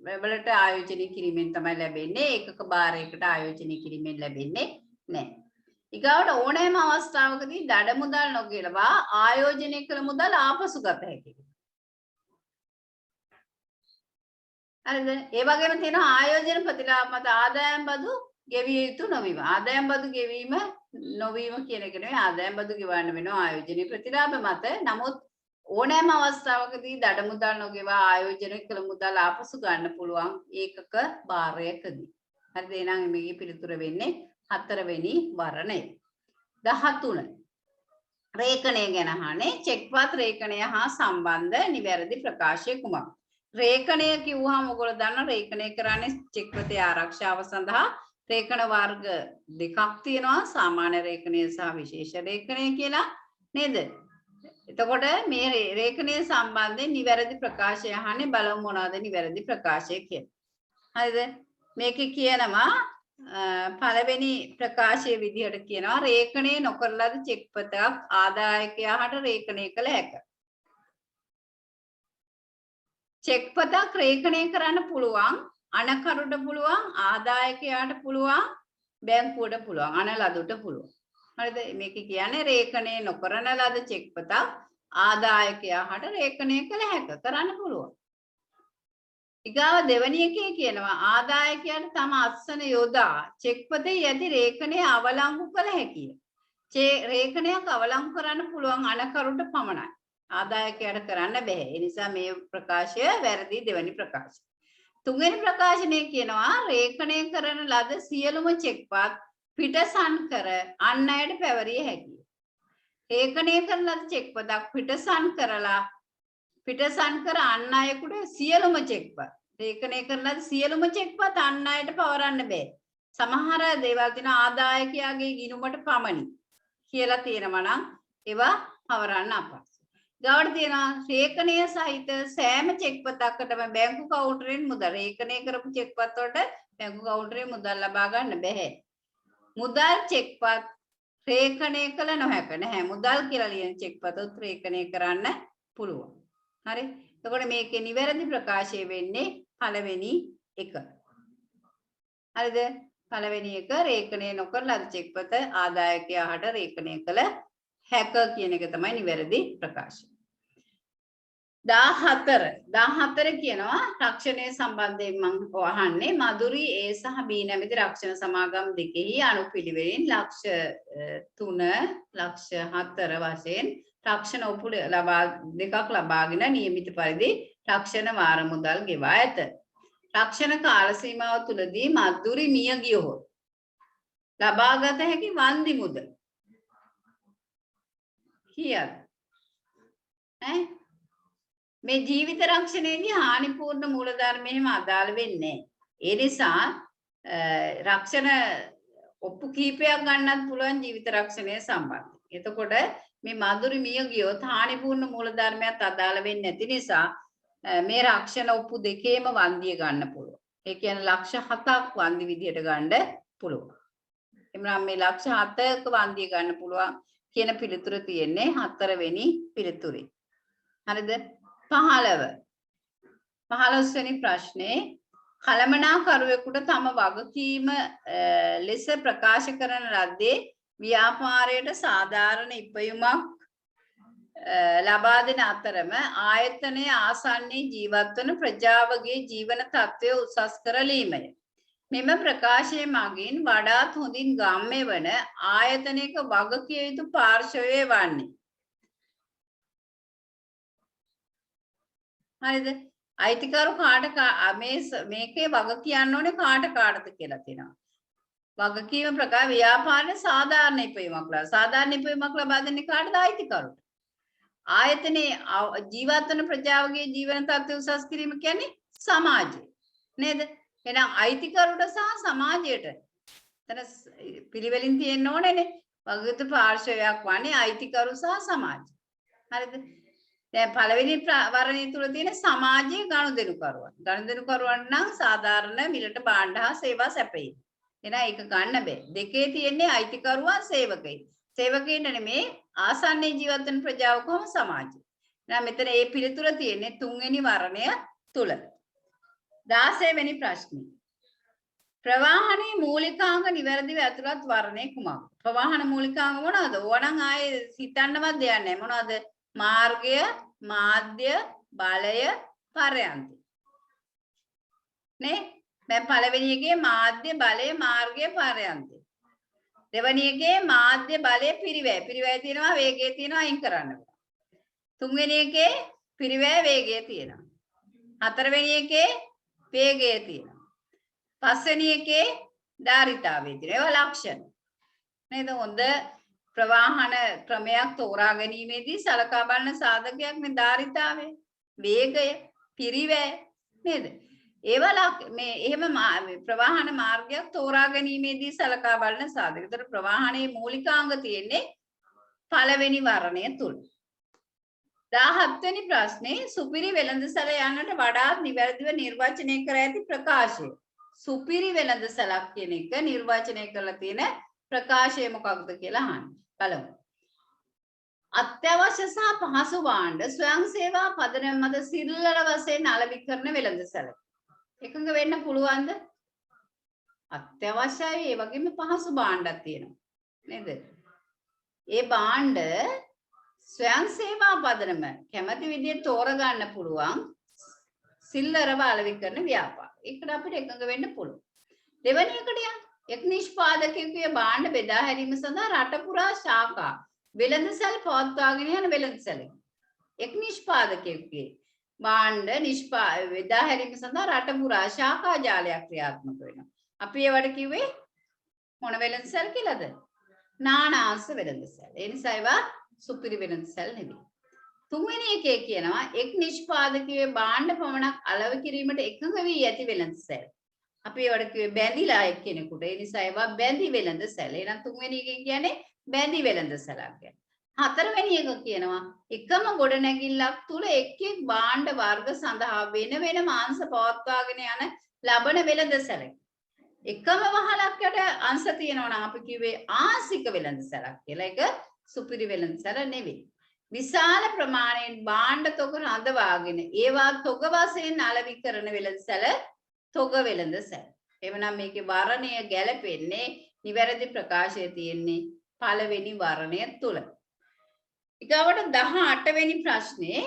වලට ආයෝජනය කිරීමෙන් තමයි ලැබෙන්නේ. ඒකක භාරයකට ආයෝජනය කිරීමෙන් ලැබෙන්නේ නැහැ. ඊගාවට ඕනෑම අවස්ථාවකදී දඩ මුදල් නොගෙලවා ආයෝජනය කළ මුදල් ආපසු ගත හැකියි. හරිද? ඒ වගේම තියෙනවා ආයෝජන ප්‍රතිලාභ මත ආදායම් බදු ගෙවිය යුතු නොවීම. ආදායම් බදු ගෙවීම නොවීම කියන එක නෙවෙයි ආදායම් බදු ගෙවන්න වෙනවා ආයෝජනීය ප්‍රතිලාභ මත. නමුත් ඕනෑම අවස්ථාවකදී දඩ මුදල් නොගෙවා ආයෝජනය කළ මුදල් ආපසු ගන්න පුළුවන් ඒකක භාරයකදී. හරිද? එහෙනම් මේකේ පිළිතුර වෙන්නේ 4 වෙනි වර්ණය. 13 රේඛනය ගැන අහන්නේ චෙක්පත් රේඛනය හා සම්බන්ධ නිවැරදි ප්‍රකාශය කුමක්ද? රේඛනය කිව්වහම ඔයගොල්ලෝ දන්නවා රේඛනය කරන්නේ චෙක්පතේ ආරක්ෂාව සඳහා රේඛන වර්ග දෙකක් තියෙනවා සාමාන්‍ය රේඛනය සහ විශේෂ රේඛනය කියලා නේද? එතකොට මේ රේඛනය සම්බන්ධයෙන් නිවැරදි ප්‍රකාශය අහන්නේ බලමු මොනවද නිවැරදි ප්‍රකාශය කියලා. හරිද? මේකේ කියනවා පළවෙනි ප්‍රකාශයේ විදිහට කියනවා රේඛනය නොකරන ලද චෙක්පතක් ආදායකයාට රේඛනය කළ හැකියි. චෙක්පතක් රේඛනය කරන්න පුළුවන් අනකරුට පුළුවන් ආදායකයාට පුළුවන් බැංකුවට පුළුවන් අනලදුට පුළුවන්. හරිද? මේක කියන්නේ රේඛනය නොකරන ලද චෙක්පතක් ආදායකයාට රේඛනය කළ හැකියි කරන්න පුළුවන්. ඊගාව දෙවැනි එකේ කියනවා ආදායකයාට තම අත්සන යොදා චෙක්පතේ යටි රේඛනය අවලංගු කළ හැකියි. රේඛනයක් අවලංගු කරන්න පුළුවන් අනකරුට පමණයි. ආදායකයාට කරන්න බෑ. ඒ නිසා මේ ප්‍රකාශය වැරදි දෙවැනි ප්‍රකාශය. තුන්වෙනි ප්‍රකාශනයේ කියනවා රේඛනය කරන ලද සියලුම චෙක්පත් පිටසන් කර අන් අයට පැවරිය හැකියි. රේඛනය කරන ලද චෙක්පතක් පිටසන් කර අන් අයෙකුට සියලුම චෙක්පත් රේඛනය කරන ලද සියලුම චෙක්පත් අන් අයට පවරන්න බෑ. සමහර දේවල් තියෙන ආදායකයාගේ ගිණුමට පමණි කියලා තියෙනවා නම් ඒවා පවරන්න අපහසුයි. ගාවට තියෙනවා රේඛනය සහිත සෑම චෙක්පතකටම බැංකු කවුන්ටරෙන් මුදල් රේඛනය කරපු චෙක්පත් වලට බැංකු කවුන්ටරේ මුදල් ලබා ගන්න බැහැ. මුදල් චෙක්පත් රේඛනය කළ නොහැක නැහැ. මුදල් කියලා ලියන චෙක්පතත් රේඛනය කරන්න පුළුවන්. හරි? එතකොට මේකේ නිවැරදි ප්‍රකාශය වෙන්නේ පළවෙනි එක. හරිද? පළවෙනි එක රේඛනය නොකරන ලද චෙක්පත ආදායකයාට රේඛනය කළ හැක කියන එක තමයි නිවැරදි ප්‍රකාශය. 14 කියනවා රක්ෂණය සම්බන්ධයෙන් මම අහන්නේ මధుරි A සහ B නැමැති රක්ෂණ සමාගම් දෙකෙහි අනුපිළිවෙලින් ලක්ෂ 3 ලක්ෂ 4 වශයෙන් රක්ෂණ ඔප්පු දෙකක් ලබාගෙන නියමිත පරිදි රක්ෂණ වාර මුදල් ගෙවා ඇත. රක්ෂණ කාල සීමාව තුලදී මధుරි මිය ගියොත් ලබාගත හැකි වන්දි මුදල් කීයද? මේ ජීවිත රක්ෂණයේදී හානිපූර්ණ මූලධර්ම එහෙම අදාළ වෙන්නේ නැහැ. ඒ නිසා රක්ෂණ ඔප්පු කීපයක් ගන්නත් පුළුවන් ජීවිත රක්ෂණය සම්බන්ධයෙන්. එතකොට මේ මధుරි මිය ගියොත් හානිපූර්ණ මූලධර්මයක් අදාළ වෙන්නේ නැති නිසා මේ රක්ෂණ ඔප්පු දෙකේම වන්දිය ගන්න පුළුවන්. ඒ කියන්නේ ලක්ෂ 7ක් වන්දි විදියට ගන්න පුළුවන්. එමුනම් මේ ලක්ෂ 7ක වන්දිය ගන්න පුළුවන් කියන පිළිතුර තියෙන්නේ 4 වෙනි පිළිතුරේ. හරිද? 15 වෙනි ප්‍රශ්නේ කළමනාකරුවෙකුට තම වගකීම ලෙස ප්‍රකාශ කරන ලද්දේ ව්‍යාපාරයට සාධාරණ ඉපයුමක් ලබා දෙන අතරම ආයතනයේ ආසන්නයේ ජීවත් වන ප්‍රජාවගේ ජීවන තත්ත්වය උසස් කරලීමය. මෙම ප්‍රකාශයේ මගින් වඩාත් හොඳින් ගම්ම්‍ය වන ආයතනයක වගකිය යුතු පාර්ශවය වන්නේ. හරිද? අයිතිකරු කාට මේකේ වග කියන්න ඕනේ කාටද කියලා තියෙනවා. වගකීම ප්‍රකාශ ව්‍යාපාරයේ සාධාරණ ඉපීමක් ලබා. සාධාරණ ඉපීමක් ලබා දෙන්නේ කාටද? අයිතිකරුට. ආයතනයේ ජීවත් වන ප්‍රජාවගේ ජීවන තත්ත්වය උසස් කිරීම කියන්නේ සමාජය. නේද? එහෙනම් අයිතිකරුට සහ සමාජයට එතන පිළිවෙලින් තියෙන්න ඕනේනේ. වගකීම් පාර්ශවයක් වන්නේ අයිතිකරු සහ සමාජය. හරිද? දැන් පළවෙනි වරණය තුල තියෙන සමාජයේ ගනුදෙනුකරුවන්. ගනුදෙනුකරුවන් නම් සාධාරණ මිලට භාණ්ඩ හා සේවා සැපයීම. එහෙනම් ඒක ගන්න බෑ. දෙකේ තියෙන්නේ අයිතිකරුවන් සේවකයි. සේවකයින් නෙමේ ආසන්නයේ ජීවත් වෙන ප්‍රජාව කොහොම සමාජය. එහෙනම් මෙතන මේ පිළිතුර තියෙන්නේ තුන්වෙනි වරණය තුල. 16 වෙනි ප්‍රශ්නේ. ප්‍රවාහනයේ මූලිකාංග නිවැරදිව ඇතුළත් වර්ණය කුමක්ද? ප්‍රවාහන මූලිකාංග මොනවද? ඕනනම් ආයේ හිතන්නවත් දෙයක් නැහැ. මොනවද? මාර්ගය, මාධ්‍ය, බලය, පරයන්ති. නේ? දැන් පළවෙනි එකේ මාධ්‍ය, බලය, මාර්ගය, පරයන්ති. දෙවෙනි එකේ මාධ්‍ය, බලය, පිරිවැය. පිරිවැය තියෙනවා, වේගය තියෙනවා, අයින් කරන්න බෑ. තුන්වෙනි එකේ පිරිවැය, වේගය තියෙනවා. හතරවෙනි එකේ වේගය තියෙනවා. පස්වෙනි එකේ ධාරිතාවය තියෙනවා. ඒවා ලක්ෂණ. නේද? හොඳ ප්‍රවාහන ක්‍රමයක් තෝරා ගැනීමේදී සලකා බලන සාධකයක් මේ ධාරිතාවය, වේගය, පිරිවැය නේද? ඒවා මේ එහෙම ප්‍රවාහන මාර්ගයක් තෝරා ගැනීමේදී සලකා බලන සාධක. ඒතර ප්‍රවාහනයේ මූලිකාංග තියෙන්නේ පළවෙනි වර්ණය තුල. 17 වෙනි ප්‍රශ්නේ සුපිරි වෙළඳසැල යන්නට වඩාත් නිවැරදිව නිර්වචනය කර ඇති ප්‍රකාශය. සුපිරි වෙළඳසැලක් කියන එක නිර්වචනය කරලා තියෙන ප්‍රකාශය මොකක්ද කියලා අහන්න. බලමු. අත්‍යවශ්‍ය සහ පහසු භාණ්ඩ ස්වයං සේවා පදනම මත සිල්ලර වශයෙන් අලෙවි කරන වෙළඳසැල. එකඟ වෙන්න පුළුවන්ද? අත්‍යවශ්‍යයි ඒ වගේම පහසු භාණ්ඩක් තියෙනවා. නේද? ඒ භාණ්ඩ ස්වයං සේවා පදනම කැමති විදිහට තෝරගන්න පුළුවන් සිල්ලරව අලෙවි කරන ව්‍යාපාර. ඒකට අපිට එකඟ වෙන්න පුළුවන්. දෙවෙනි එකට යන්න. එක් නිෂ්පාදකයෙකුගේ භාණ්ඩ බෙදා හැරීම සඳහා රට පුරා ශාඛා වෙළඳසැල් පවත්වාගෙන යන වෙළඳසැල. එක් නිෂ්පාදකයෙකුගේ භාණ්ඩ බෙදා හැරීම සඳහා රට පුරා ශාඛා ජාලයක් ක්‍රියාත්මක වෙනවා. අපි ඒවට කිව්වේ මොන වෙළඳසැල් කියලාද? නානාංශ වෙළඳසැල්. ඒ නිසා ඒවා සුපිරි වෙළඳසැල් නෙවෙයි. තුන්වෙනි එකේ කියනවා එක් නිෂ්පාදකයේ භාණ්ඩ පමණක් අලෙවි කිරීමට එකඟ වී ඇති වෙළඳසැල්. අපි ඒවට කිව්වේ බැඳිලා එක්කෙනෙකුට. ඒ නිසා ඒවා බැඳි වෙළඳසැල. එහෙනම් තුන්වෙනි එකේ කියන්නේ බැඳි වෙළඳසැලක් ගැන. හතරවෙනි එක කියනවා එකම ගොඩනැගිල්ලක් තුල එක් එක් භාණ්ඩ වර්ග සඳහා වෙන වෙනම අංශ පවත්වාගෙන යන ලබන වෙළඳසැල. එකම වහලකට අංශ තියෙනවා නම් අපි කිව්වේ ආංශික වෙළඳසැලක් කියලා. ඒක සුපිරි වෙළඳසැල නෙවෙයි. විශාල ප්‍රමාණයෙන් භාණ්ඩ තොග රඳවාගෙන ඒවා තොග වශයෙන් අලෙවි කරන වෙළඳසැල තොග වෙළඳසැල. එවනම් මේකේ වර්ණය ගැලපෙන්නේ නිවැරදි ප්‍රකාශය තියෙන්නේ පළවෙනි වර්ණය තුල. ඊගවට 18 වෙනි ප්‍රශ්නේ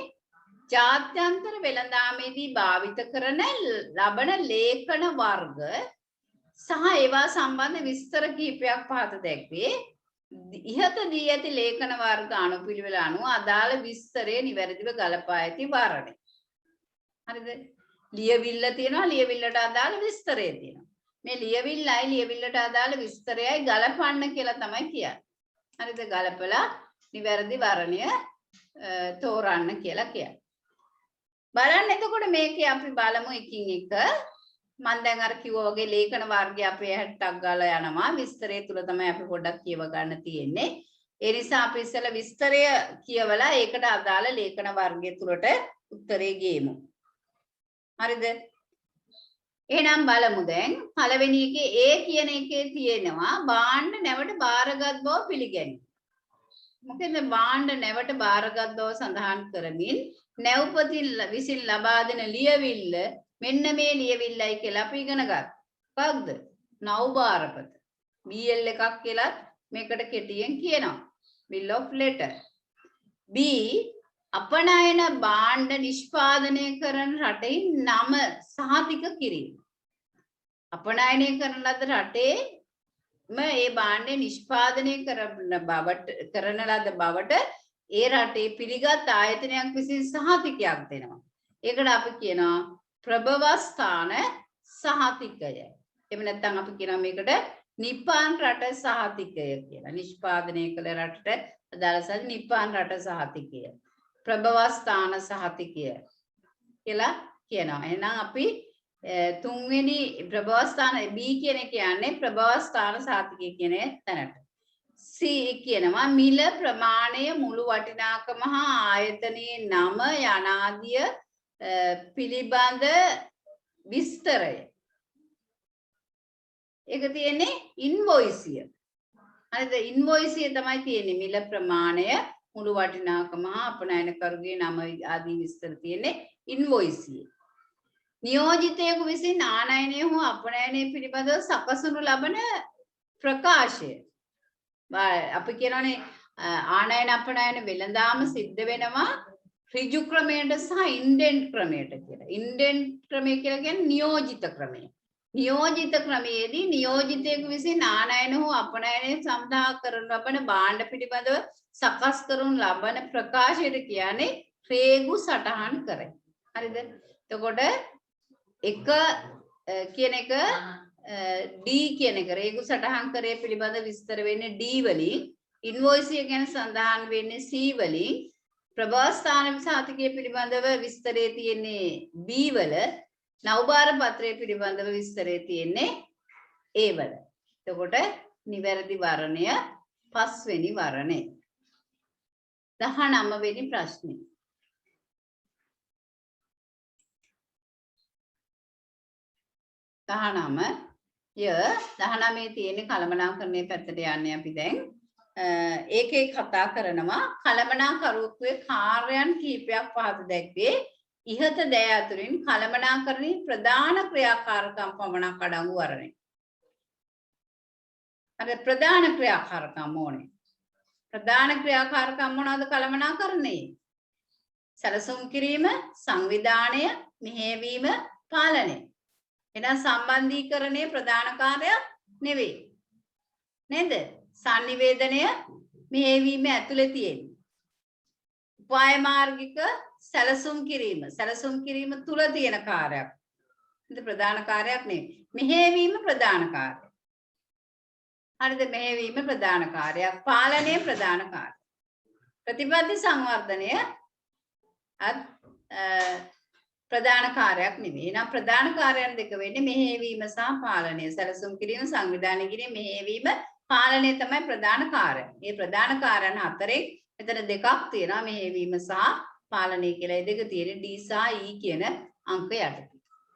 ජාත්‍යන්තර වෙළඳාමේදී භාවිත කරන ලබන ලේඛන වර්ග සහ ඒවා සම්බන්ධ විස්තර කිහිපයක් පහත දැක්වේ. ඉහත දී ඇති ලේඛන වර්ග අනුපිළිවෙල අනුව අදාළ විස්තරය නිවැරදිව ගලපා ඇති වර්ණය. හරිද? ලියවිල්ල තියෙනවා, ලියවිල්ලට අදාළ විස්තරය තියෙනවා. මේ ලියවිල්ලට අදාළ විස්තරයයි ගලපන්න කියලා තමයි කියන්නේ. හරිද? ගලපලා නිවැරදි වර්ණය තෝරන්න කියලා කියන්නේ. බලන්න එතකොට මේකේ අපි බලමු එකින් එක. මම දැන් අර කිව්වා වගේ ලේඛන වර්ගය අපේ හැටක් ගාලා යනවා. විස්තරය තුල තමයි අපි පොඩ්ඩක් කියව ගන්න තියෙන්නේ. ඒ නිසා අපි ඉස්සෙල්ලා විස්තරය කියවලා ඒකට අදාළ ලේඛන වර්ගය තුලට උත්තරේ ගේමු. හරිද? එහෙනම් බලමු දැන් පළවෙනි එකේ A කියන එකේ තියෙනවා භාණ්ඩ නැවට බාරගත් බව පිළිගැනීම. මොකද භාණ්ඩ නැවට බාරගත් බව සඳහන් කරමින් නැව්පතින් විසින් ලබා දෙන ලියවිල්ල මෙන්න මේ ලියවිල්ලයි කියලා අපි ඉගෙන ගත්තා. මොකක්ද? නෞබාරපත. BL එකක් කියලා මේකට කෙටියෙන් කියනවා. Bill of Lading. B අපනයන භාණ්ඩ නිෂ්පාදනය කරන රටේ නම සහතික කිරීම. අපනයනය කරන ලද රටේ මේ භාණ්ඩය නිෂ්පාදනය කරන ලද බවට ඒ රටේ පිළිගත් ආයතනයක් විසින් සහතිකයක් දෙනවා. ඒකට අපි කියනවා ප්‍රභව ස්ථාන සහතිකය. එහෙම නැත්නම් අපි කියනවා මේකට නිපාන් රට සහතිකය කියලා. නිෂ්පාදනය කළ රටට අදාළ නිපාන් රට සහතිකය. ප්‍රභවස්ථාන සහතිකය කියලා කියනවා. එහෙනම් අපි තුන්වෙනි ප්‍රභවස්ථාන B කියන එක කියන්නේ ප්‍රභවස්ථාන සහතිකය කියන තැනට. C කියනවා මිල ප්‍රමාණය මුළු වටිනාකම හා ආයතනයේ නම යනාදිය පිළිබඳ විස්තරය. ඒක තියෙන්නේ ඉන්වොයිසිය. හරිද? ඉන්වොයිසිය තමයි තියෙන්නේ මිල ප්‍රමාණය මුළු වටිනාකම හා අපනයනකරුගේ නම ආදී විස්තර තියෙන්නේ ඉන්වොයිසිය. නියෝජිතයෙකු විසින් ආනයනය හෝ අපනයනය පිළිබඳව සකසනු ලබන ප්‍රකාශය. අපි කියනවානේ ආනයන අපනයන වෙළඳාම සිද්ධ වෙනවා ඍජු ක්‍රමයට සහ ඉන්ඩෙන්ට් ක්‍රමයට කියලා. ඉන්ඩෙන්ට් ක්‍රමය කියලා කියන්නේ නියෝජිත ක්‍රමය. නියෝජිත ක්‍රමයේදී නියෝජිතයෙකු විසින් ආනයන හෝ අපනයනය සඳහා කරන ලබන භාණ්ඩ පිළිබඳව සකස් කරනු ලබන ප්‍රකාශයට කියන්නේ රේගු සටහන් කරයි. හරිද? එතකොට එක කියන එක D කියන එක රේගු සටහන් කරේ පිළිබඳ විස්තර වෙන්නේ D වලින්, ඉන්වොයිසිය ගැන සඳහන් වෙන්නේ C වලින්, ප්‍රභවස්ථාන සහතිකය පිළිබඳව විස්තරේ තියෙන්නේ B වල, නවභාර පත්‍රය පිළිබඳව විස්තරේ තියෙන්නේ A වල. එතකොට නිවැරදි වර්ණය 5 වෙනි වර්ණය. 19 වෙනි ප්‍රශ්නේ. ය 19 තියෙන කළමනාකරණයේ පැත්තට යන්නේ අපි දැන්. ඒකේ කතා කරනවා කළමනාකරුවෙකුගේ කාර්යයන් කීපයක් පහත දැක්වේ. ඉහත දෑ අතුරින් කළමනාකරණයේ ප්‍රධාන ක්‍රියාකාරකම් පමණක් අඩංගු වරණය. අර ප්‍රධාන ක්‍රියාකාරකම් ඕනේ. ප්‍රධාන ක්‍රියාකාරකම් මොනවාද කළමනාකරණයේ? සැලසුම් කිරීම, සංවිධානය, මෙහෙයවීම, පාලනය. එහෙනම් සම්බන්ධීකරණයේ ප්‍රධාන කාර්යයක් නෙවෙයි. නේද? sannivedanaය මෙහෙයවීම ඇතුලේ තියෙන්නේ. උපාය මාර්ගික සැලසුම් කිරීම තුල තියෙන කාර්යයක්. ഇത് ප්‍රධාන කාර්යයක් නෙවෙයි. මෙහෙයවීම ප්‍රධාන කාර්යය. හරිද? මෙහෙයවීම ප්‍රධාන කාර්යයක්. පාලනය ප්‍රධාන කාර්යය. ප්‍රතිපත්ති සංවර්ධනය ප්‍රධාන කාර්යයක් නෙවෙයි. එහෙනම් ප්‍රධාන කාර්යයන් දෙක වෙන්නේ මෙහෙයවීම සහ පාලනය. සැලසුම් කිරීම, සංවිධානය කිරීම, මෙහෙයවීම, පාලනය තමයි ප්‍රධාන කාර්යය. මේ ප්‍රධාන කාර්යයන් හතරෙන් මෙතන දෙකක් තියෙනවා මෙහෙයවීම සහ පාලනය කියලා. මේ දෙක තියෙන්නේ D සහ E කියන අංක යටතේ.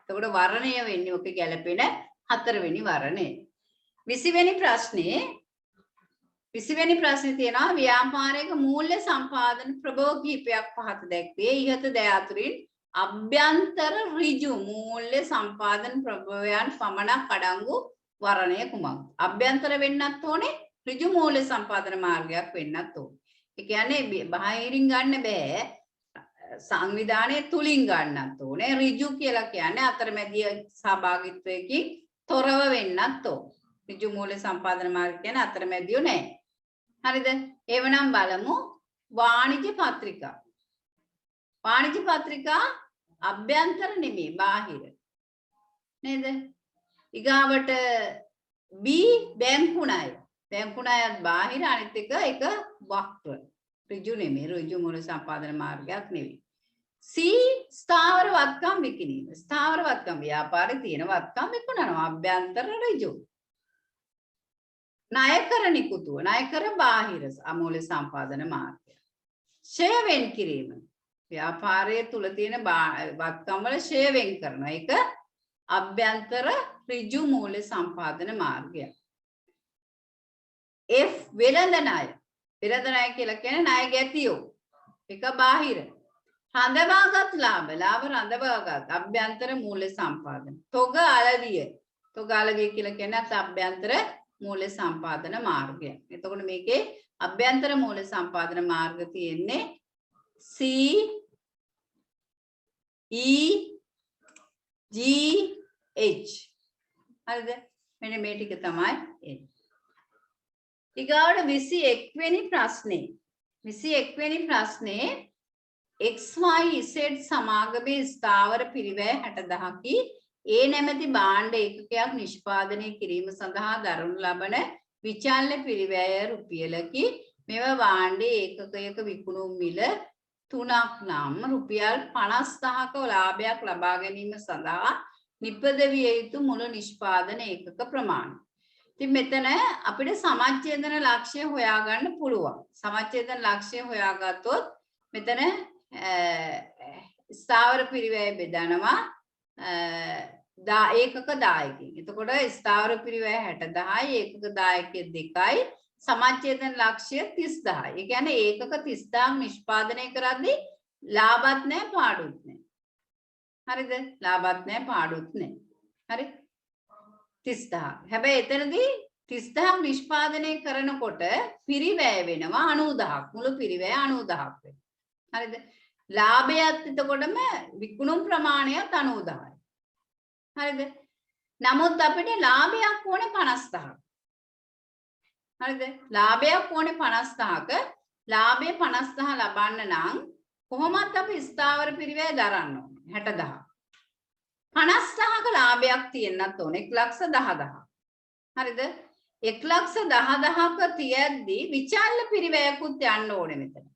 එතකොට වර්ණය වෙන්නේ ඔක ගැලපෙන 4 වෙනි වර්ණය. 20 වෙනි ප්‍රශ්නේ තියෙනවා ව්‍යාපාරයක මූල්‍ය සම්පාදන ප්‍රභව කිහිපයක් පහත දැක්වේ. ඉහත දෑ අතුරින් අභ්‍යන්තර ඍජු මූල්‍ය සම්පාදන ප්‍රභවයන් පමණක් අඩංගු වර්ණය කුමක්ද? අභ්‍යන්තර වෙන්නත් ඕනේ, ඍජු මූල්‍ය සම්පාදන මාර්ගයක් වෙන්නත් ඕනේ. ඒ කියන්නේ බාහිරින් ගන්න බෑ, සංවිධානයේ තුලින් ගන්නත් ඕනේ. ඍජු කියලා කියන්නේ අතරමැදිය සහභාගීත්වයකින් තොරව වෙන්නත් ඕනේ. ඍජු මූල්‍ය සම්පාදන මාර්ගය කියන්නේ අතරමැදියෝ නෑ. හරිද? එවනම් බලමු වාණිජ්‍ය පත්‍රිකා. වාණිජ්‍ය පත්‍රිකා අභ්‍යන්තර නෙමෙයි, බාහිර. නේද? ඊගාවට B බැංකු ණය. බැංකු ණයත් බාහිර, අනිත් එක වක්‍ර. ඍජු නෙමෙයි, ඍජු මූල්‍ය සම්පාදන මාර්ගයක් නෙමෙයි. C ස්ථාවර වත්කම් විකිණීම. ස්ථාවර වත්කම් ව්‍යාපාරේ තියෙන වත්කම් විකුණනවා. අභ්‍යන්තර ඍජු. ණයකර නිකුතුව. ණයකර බාහිර අමූල්‍ය සම්පාදන මාර්ගය. ෂෙය වෙන් කිරීම. ව්‍යාපාරයේ තුල තියෙන වත්කම් වල ෂෙය වෙන් කරනවා. ඒක අභ්‍යන්තර ඍජු මූල්‍ය සම්පාදන මාර්ගය. F වෙළඳ ණය. වෙළඳ ණය කියලා කියන්නේ ණය ගැතියෝ. ඒක බාහිර. රඳවාගත් ලාභ රඳවාගත් අභ්‍යන්තර මූල්‍ය සම්පාදන. තොග අලවිය. තොග අලවිය කියලා කියන්නේ අභ්‍යන්තර මූල්‍ය සම්පාදන මාර්ගය. එතකොට මේකේ අභ්‍යන්තර මූල්‍ය සම්පාදන මාර්ග තියෙන්නේ C E G H. හරිද? මෙන්න මේ ටික තමයි එන්නේ. ඊගාවට 21 වෙනි ප්‍රශ්නේ. 21 වෙනි ප්‍රශ්නේ XYZ සමාගමේ ස්ථාවර පිරිවැය 60000කි ඒ නැමැති භාණ්ඩ ඒකකයක් නිෂ්පාදනය කිරීම සඳහා දරනු ලබන විචල්්‍ය පිරිවැය රුපියලකි. මෙම භාණ්ඩයේ ඒකකයක විකුණුම් මිල 3ක් නම් රුපියල් 50,000ක ලාභයක් ලබා ගැනීම සඳහා නිපදවිය යුතු මුළු නිෂ්පාදන ඒකක ප්‍රමාණය. ඉතින් මෙතන අපිට සමච්ඡේදන ලක්ෂ්‍ය හොයාගන්න පුළුවන්. සමච්ඡේදන ලක්ෂ්‍ය හොයාගත්තොත් මෙතන ස්ථාවර පිරිවැය බෙදනවා ඒකක 10කින්. එතකොට ස්ථාවර පිරිවැය 60,000යි ඒකක 10කේ 2යි සමච්ඡේදන ලක්ෂ්‍ය 30,000යි. ඒ කියන්නේ ඒකක 30,000ක් නිෂ්පාදනය කරද්දී ලාභත් නැහැ පාඩුත් නැහැ. හරිද? ලාභත් නැහැ පාඩුත් නැහැ. හරි? 30,000. හැබැයි එතනදී 30,000ක් නිෂ්පාදනය කරනකොට පිරිවැය වෙනවා 90,000ක්. මුළු පිරිවැය 90,000ක් වෙනවා. හරිද? ලාභයත් එතකොටම විකුණුම් ප්‍රමාණයත් 90,000යි. හරිද? නමුත් අපිට ලාභයක් ඕනේ 50,000ක්. හරිද? ලාභයක් ඕනේ 50,000ක. ලාභය 50,000 ලබන්න නම් කොහොමත් අපි ස්ථාවර පිරිවැය දරන්න ඕනේ 60,000. 50,000ක ලාභයක් තියෙන්නත් ඕනේ 1,10,000. හරිද? 1,10,000ක තියද්දී විචල්්‍ය පිරිවැයකුත් යන්න ඕනේ මෙතන.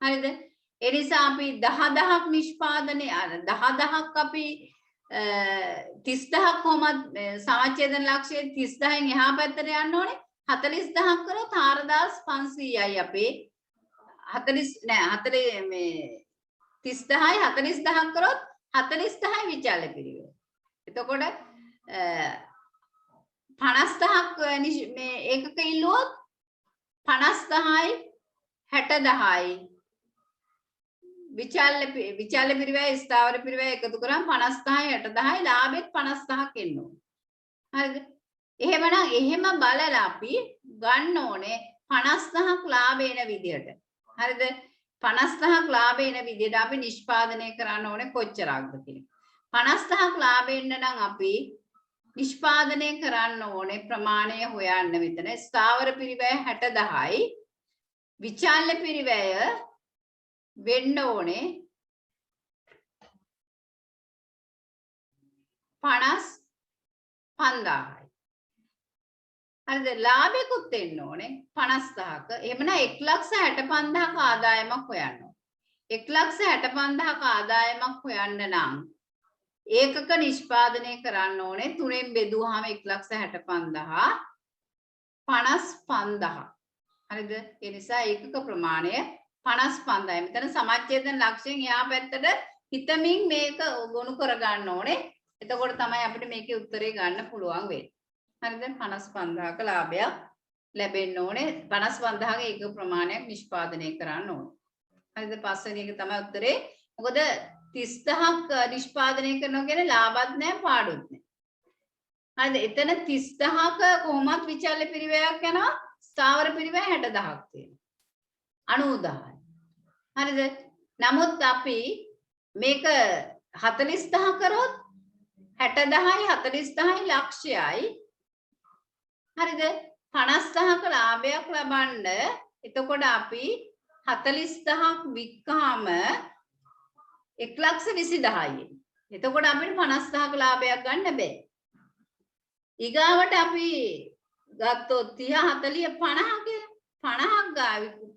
හරිද? ඒ නිසා අපි 10,000ක් නිෂ්පාදනය 10,000ක් අපි 30,000ක් කොහොමද සමච්ඡේදන ලක්ෂ්‍යයේ 30,000න් එහා පැත්තට යන්න ඕනේ 40,000ක් කරොත් 4,500යි අපේ 40 නෑ 40 මේ 30,000යි 40,000ක් කරොත් 40,000යි විචල්්‍ය පිරිවැය. එතකොට 50,000ක් මේ ඒකක ඉල්ලුවොත් 50,000යි 60,000යි විචල්්‍ය පිරිවැය ස්ථාවර පිරිවැය එකතු කරාම 50,000යි 60,000යි ලාභෙත් 50,000ක් එන්න ඕනේ. හරිද? එහෙමනම් එහෙම බලලා අපි ගන්න ඕනේ 50,000ක් ලාභ එන විදියට. හරිද? 50,000ක් ලාභ එන විදියට අපි නිෂ්පාදනය කරන්න ඕනේ කොච්චරක්ද කියලා. 50,000ක් ලාභ එන්න නම් අපි නිෂ්පාදනය කරන්න ඕනේ ප්‍රමාණය හොයන්න මෙතන ස්ථාවර පිරිවැය 60,000යි විචල්්‍ය පිරිවැය වෙන්න ඕනේ 55,000යි. හරිද? ලාභයකුත් එන්න ඕනේ 50,000ක. එහෙමනම් 1,65,000ක ආදායමක් හොයන්න ඕනේ. 1,65,000ක ආදායමක් හොයන්න නම් ඒකක නිෂ්පාදනය කරන්න ඕනේ 3ෙන් බෙදුවාම 1,65,000 55,000. හරිද? ඒ නිසා ඒකක ප්‍රමාණය 55,000යි. මෙතන සමච්ඡේදන ලක්ෂ්‍යයෙන් එහා පැත්තට හිතමින් මේක ගොනු කරගන්න ඕනේ. එතකොට තමයි අපිට මේකේ උත්තරේ ගන්න පුළුවන් වෙන්නේ. හරිද? 55,000ක ලාභයක් ලැබෙන්න ඕනේ. 55,000ක ඒක ප්‍රමාණයක් නිෂ්පාදනය කරන්න ඕනේ. හරිද? පස්වෙනි එක තමයි උත්තරේ. මොකද 30,000ක් නිෂ්පාදනය කරනවා කියන්නේ ලාභත් නැහැ පාඩුත් නැහැ. හරිද? එතන 30,000ක කොහොමත් විචල්්‍ය පිරිවැයක් යනවා. ස්ථාවර පිරිවැය 60,000ක් තියෙනවා. 90,000යි. හරිද? නමුත් අපි මේක 40,000 කරොත් 60,000යි 40,000යි ලක්ෂයයි. හරිද? 50,000ක ලාභයක් ලබන්න එතකොට අපි 40,000ක් වික්කාම 1,20,000යි. එතකොට අපිට 50,000ක ලාභයක් ගන්න බෑ. ඊගාවට අපි ගත්තොත් 30 40 50ක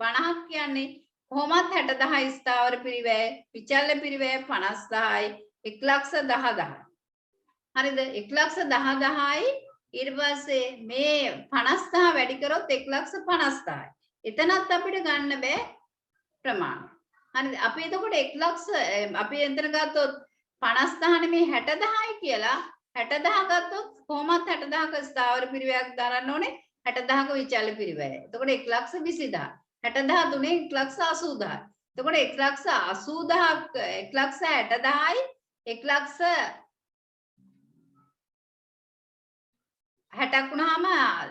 50ක් කියන්නේ කොහොමත් 60,000 ස්ථාවර පිරිවැය විචල්්‍ය පිරිවැය 50,000යි 1,10,000. හරිද? 1,10,000යි ඊට පස්සේ මේ 50,000 වැඩි කරොත් 1,50,000යි. එතනත් අපිට ගන්න බෑ ප්‍රමාණය. හරිද? අපි එතකොට 1,00,000 අපි එතන ගත්තොත් 50,000 නෙමේ 60,000යි කියලා 60,000 ගත්තොත් කොහොමත් 60,000ක ස්ථාවර පිරිවැයක් දරන්න ඕනේ 60,000ක විචල්්‍ය පිරිවැය. එතකොට 1,20,000 60,000 තුනේ 1,80,000. එතකොට 1,80,000ක් 1,60,000යි 1,60,000ක් වුණාම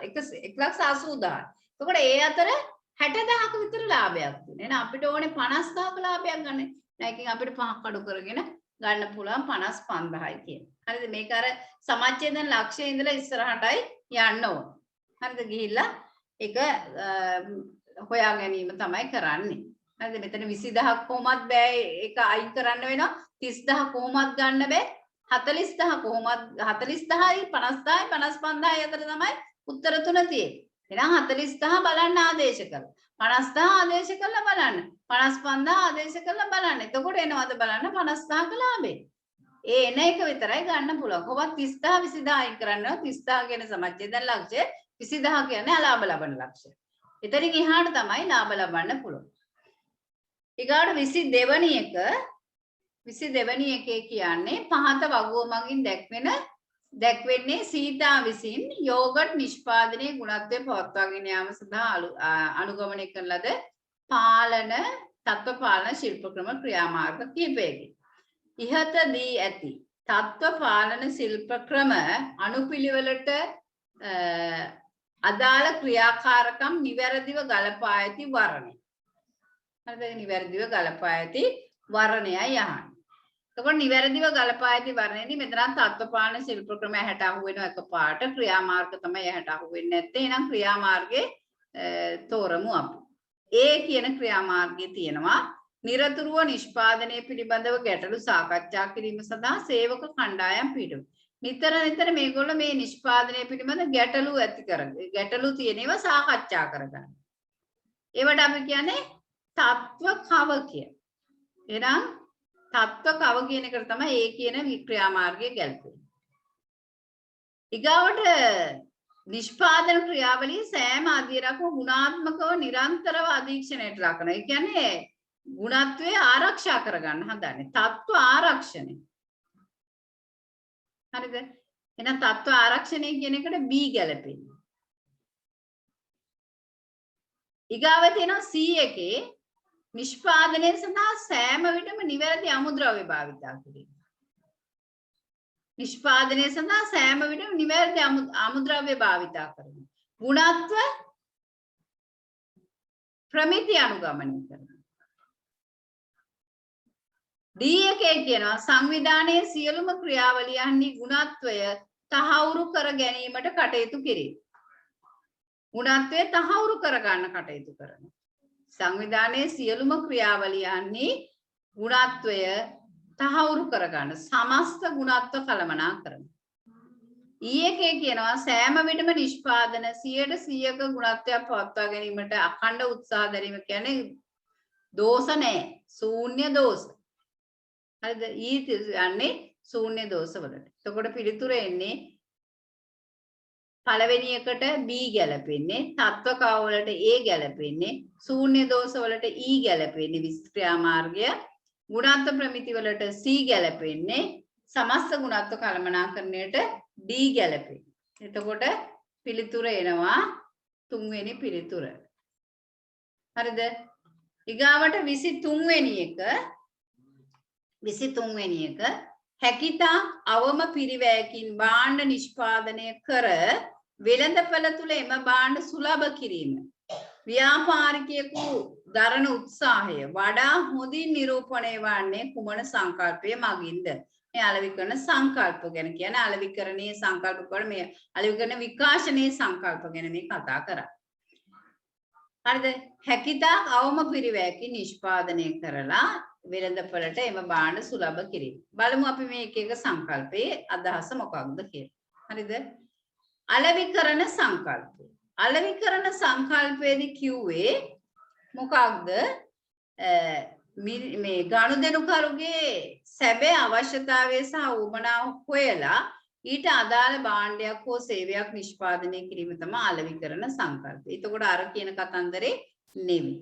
1,80,000. එතකොට ඒ අතර 60,000ක විතර ලාභයක් තියෙනවා. එහෙනම් අපිට ඕනේ 50,000ක ලාභයක් ගන්න. ඒකෙන් අපිට 5ක් අඩු කරගෙන ගන්න පුළුවන් 55,000යි කියන්නේ. හරිද? මේක අර සමච්ඡේදන ලක්ෂ්‍යයේ ඉඳලා ඉස්සරහටයි යන්න ඕන. හරිද? ගිහිල්ලා ඒක හොයා ගැනීම තමයි කරන්නේ. හරිද? මෙතන 20,000ක් කොහොමත් බෑ ඒක අයින් කරන්න වෙනවා. 30,000 කොහොමත් ගන්න බෑ. 40,000 කොහොමද 40,000යි 50,000යි 55,000යි අතර තමයි උත්තර තුන තියෙන්නේ. එහෙනම් 40,000 බලන්න ආදේශ කරලා 50,000 ආදේශ කරලා බලන්න 55,000 ආදේශ කරලා බලන්න. එතකොට එනවද බලන්න 50,000ක ලාභේ. ඒ එන එක විතරයි ගන්න පුළුවන්. කොහොමද 30,000 20,000 අයින් කරන්නේ 30,000 කියන සමච්ඡේදන ලක්ෂය 20,000 කියන්නේ අලාභ ලබන ලක්ෂය. එතනින් එහාට තමයි ලාභ ලබන්න පුළුවන්. ඊගාට 22 වෙනි එක 22 වෙනි එකේ කියන්නේ පහත වගුව මගින් දැක්වෙන්නේ සීතා විසින් යෝගට් නිෂ්පාදනයේ ගුණත්වය පවත්වාගෙන යාම සඳහා අනුගමනය කරන ලද පාලන තත්ත්ව පාලන ශිල්ප ක්‍රම ක්‍රියාමාර්ග කිහිපයකි. ඉහත දී ඇති තත්ත්ව පාලන ශිල්ප ක්‍රම අනුපිළිවෙලට අදාළ ක්‍රියාකාරකම් නිවැරදිව ගලපා ඇති වර්ණය. හරිද? නිවැරදිව ගලපා ඇති වර්ණයයි අහන්නේ. එතකොට නිවැරදිව ගලපා ඇති වර්ණයේදී මෙතන තත්ත්ව පාලන ශිල්ප ක්‍රම ඇහැට අහු වෙන එකපාරට ක්‍රියාමාර්ග තමයි ඇහැට අහු වෙන්නේ නැත්තේ. එහෙනම් ක්‍රියාමාර්ගයේ තෝරමු අපි. ඒ කියන ක්‍රියාමාර්ගයේ තියෙනවා නිරතුරුව නිෂ්පාදනය පිළිබඳව ගැටලු සාකච්ඡා කිරීම සඳහා සේවක කණ්ඩායම් පිටු. නිතර මේගොල්ලෝ මේ නිෂ්පාදනය පිළිබඳ ගැටලු ඇති කරගන්න. ගැටලු තියෙනවා සාකච්ඡා කරගන්න. ඒවට අපි කියන්නේ තත්ත්ව කව කිය. එහෙනම් තත්ත්ව කව කියන එකට තමයි ඒ කියන ක්‍රියාමාර්ගය ගැලපෙන්නේ. ඊගාවට නිෂ්පාදන ක්‍රියාවලිය සෑම අධ්‍යයනකම ගුණාත්මකව නිරන්තරව අධීක්ෂණයට ලක් කරනවා. ඒ කියන්නේ ගුණත්වය ආරක්ෂා කරගන්න හදන්නේ. තත්ත්ව ආරක්ෂණය. හරිද? එහෙනම් තත්ත්ව ආරක්ෂණය කියන එකට B ගැලපෙන්නේ. ඊගාව තියෙනවා C එකේ නිෂ්පාදනය සඳහා සෑම විටම නිවැරදි අමුද්‍රව්‍ය භාවිතා කිරීම. නිෂ්පාදනය සඳහා සෑම විටම නිවැරදි අමුද්‍රව්‍ය භාවිතා කරනවා. ගුණත්ව ප්‍රමිති අනුගමනය කරනවා. D එකේ කියනවා සංවිධානයේ සියලුම ක්‍රියාවලියන්හි ගුණත්වය තහවුරු කර ගැනීමට කටයුතු කිරීම. ගුණත්වය තහවුරු කර ගන්න කටයුතු කරනවා. සංවිධානයේ සියලුම ක්‍රියාවලියන්හි ගුණත්වය තහවුරු කර ගන්න සමස්ත ගුණත්ව කළමනාකරන. E එකේ කියනවා සෑම විටම නිෂ්පාදන 100%ක ගුණත්වයක් පවත්වා ගැනීමට අඛණ්ඩ උත්සාහ දැරීම කියන්නේ දෝෂ නැහැ. ශූන්‍ය දෝෂ. හරිද? E යන්නේ ශූන්‍ය දෝෂ වලට. එතකොට පිළිතුර එන්නේ පළවෙනි එකට B ගැලපෙන්නේ, තත්ත්ව කව වලට A ගැලපෙන්නේ, ශූන්‍ය දෝෂ වලට E ගැලපෙන්නේ වික්‍රියාමාර්ගය, ගුණාත්මක ප්‍රමිති වලට C ගැලපෙන්නේ, සමස්ත ගුණාත්මක කළමනාකරණයට D ගැලපෙන්නේ. එතකොට පිළිතුර එනවා තුන්වෙනි පිළිතුර. හරිද? ඊගාවට 23 වෙනි එක හැකිතා අවම පිරිවැයකින් භාණ්ඩ නිෂ්පාදනය කර වෙළඳපළ තුල එම භාණ්ඩ සුලභ කිරීම ව්‍යාපාරිකයෙකු දරන උත්සාහය වඩා හොඳින් නිරූපණය වන්නේ කුමන සංකල්පය මගින්ද? මේ අලෙවිකරණ සංකල්ප ගැන කියන්නේ අලෙවිකරණයේ සංකල්ප වල මේ අලෙවිකරණ විකාශනයේ සංකල්ප ගැන මේ කතා කරා. හරිද? හැකිතා අවම පිරිවැයකින් නිෂ්පාදනය කරලා වෙළඳපළට එම භාණ්ඩ සුලභ කිරීම. බලමු අපි මේ එක එක සංකල්පයේ අදහස මොකක්ද කියලා. හරිද? අලෙවිකරණ සංකල්පය. අලෙවිකරණ සංකල්පයේදී කිව්වේ මොකක්ද? මේ ගනුදෙනුකරුගේ සැබෑ අවශ්‍යතාවය සහ උවමනාව හොයලා ඊට අදාළ භාණ්ඩයක් හෝ සේවයක් නිෂ්පාදනය කිරීම තමයි අලෙවිකරණ සංකල්පය. එතකොට අර කියන කතන්දරේ නෙමෙයි.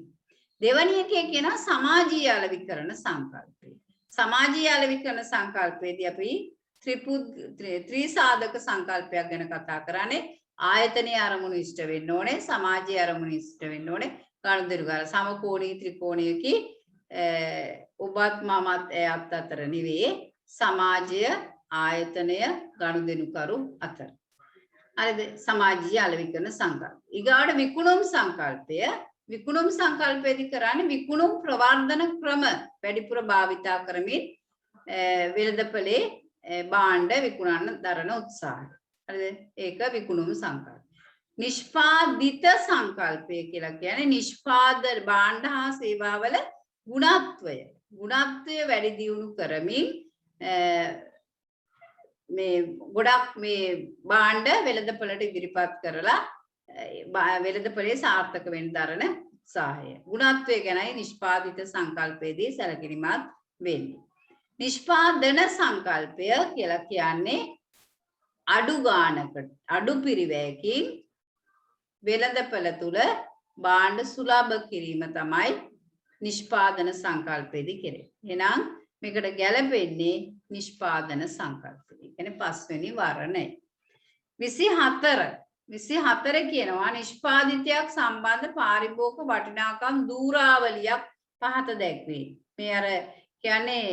දෙවැනි එකේ කියනවා සමාජීය අලෙවිකරණ සංකල්පය. සමාජීය අලෙවිකරණ සංකල්පයේදී අපි ත්‍රිසාධක සංකල්පයක් ගැන කතා කරන්නේ. ආයතනීය අරමුණු ඉෂ්ට වෙන්න ඕනේ, සමාජීය අරමුණු ඉෂ්ට වෙන්න ඕනේ. ගනුදෙනුකර සමකෝණී ත්‍රිකෝණයකි ඔබත් මමත් එයත් අතර නෙවෙයි සමාජය ආයතනය ගනුදෙනුකරු අතර. හරිද? සමාජීය අලෙවිකරණ සංකල්පය. ඊගාට විකුණුම් සංකල්පය. විකුණුම් සංකල්පයේදී කරන්නේ විකුණුම් ප්‍රවර්ධන ක්‍රම වැඩිපුර භාවිතා කරමින් වෙළඳපොලේ භාණ්ඩ විකුණන්න දරන උත්සාහය. හරිද? ඒක විකුණුම් සංකල්පය. නිෂ්පාදිත සංකල්පය කියලා කියන්නේ නිෂ්පාදන භාණ්ඩ හා සේවාවල ගුණත්වය වැඩි දියුණු කරමින් මේ ගොඩක් මේ භාණ්ඩ වෙළඳපොළට ඉදිරිපත් කරලා වෙළඳපොලේ සාර්ථක වෙන්න දරන උත්සාහය. ගුණත්වය ගැනයි නිෂ්පාදිත සංකල්පයේදී සැලකිලිමත් වෙන්නේ. නිෂ්පාදන සංකල්පය කියලා කියන්නේ අඩු ගානකට අඩු පිරිවැයකින් වෙළඳපොළ තුල භාණ්ඩ සුලභ කිරීම තමයි නිෂ්පාදන සංකල්පයේදී කෙරෙන්නේ. එහෙනම් මේකට ගැලපෙන්නේ නිෂ්පාදන සංකල්පය. ඒ කියන්නේ පස්වෙනි වර්ණය. 24 කියනවා නිෂ්පාදිතයක් සම්බන්ධ පාරිභෝගික වටිනාකම් දූරාවලියක් පහත දැක්වේ. මේ අර කියන්නේ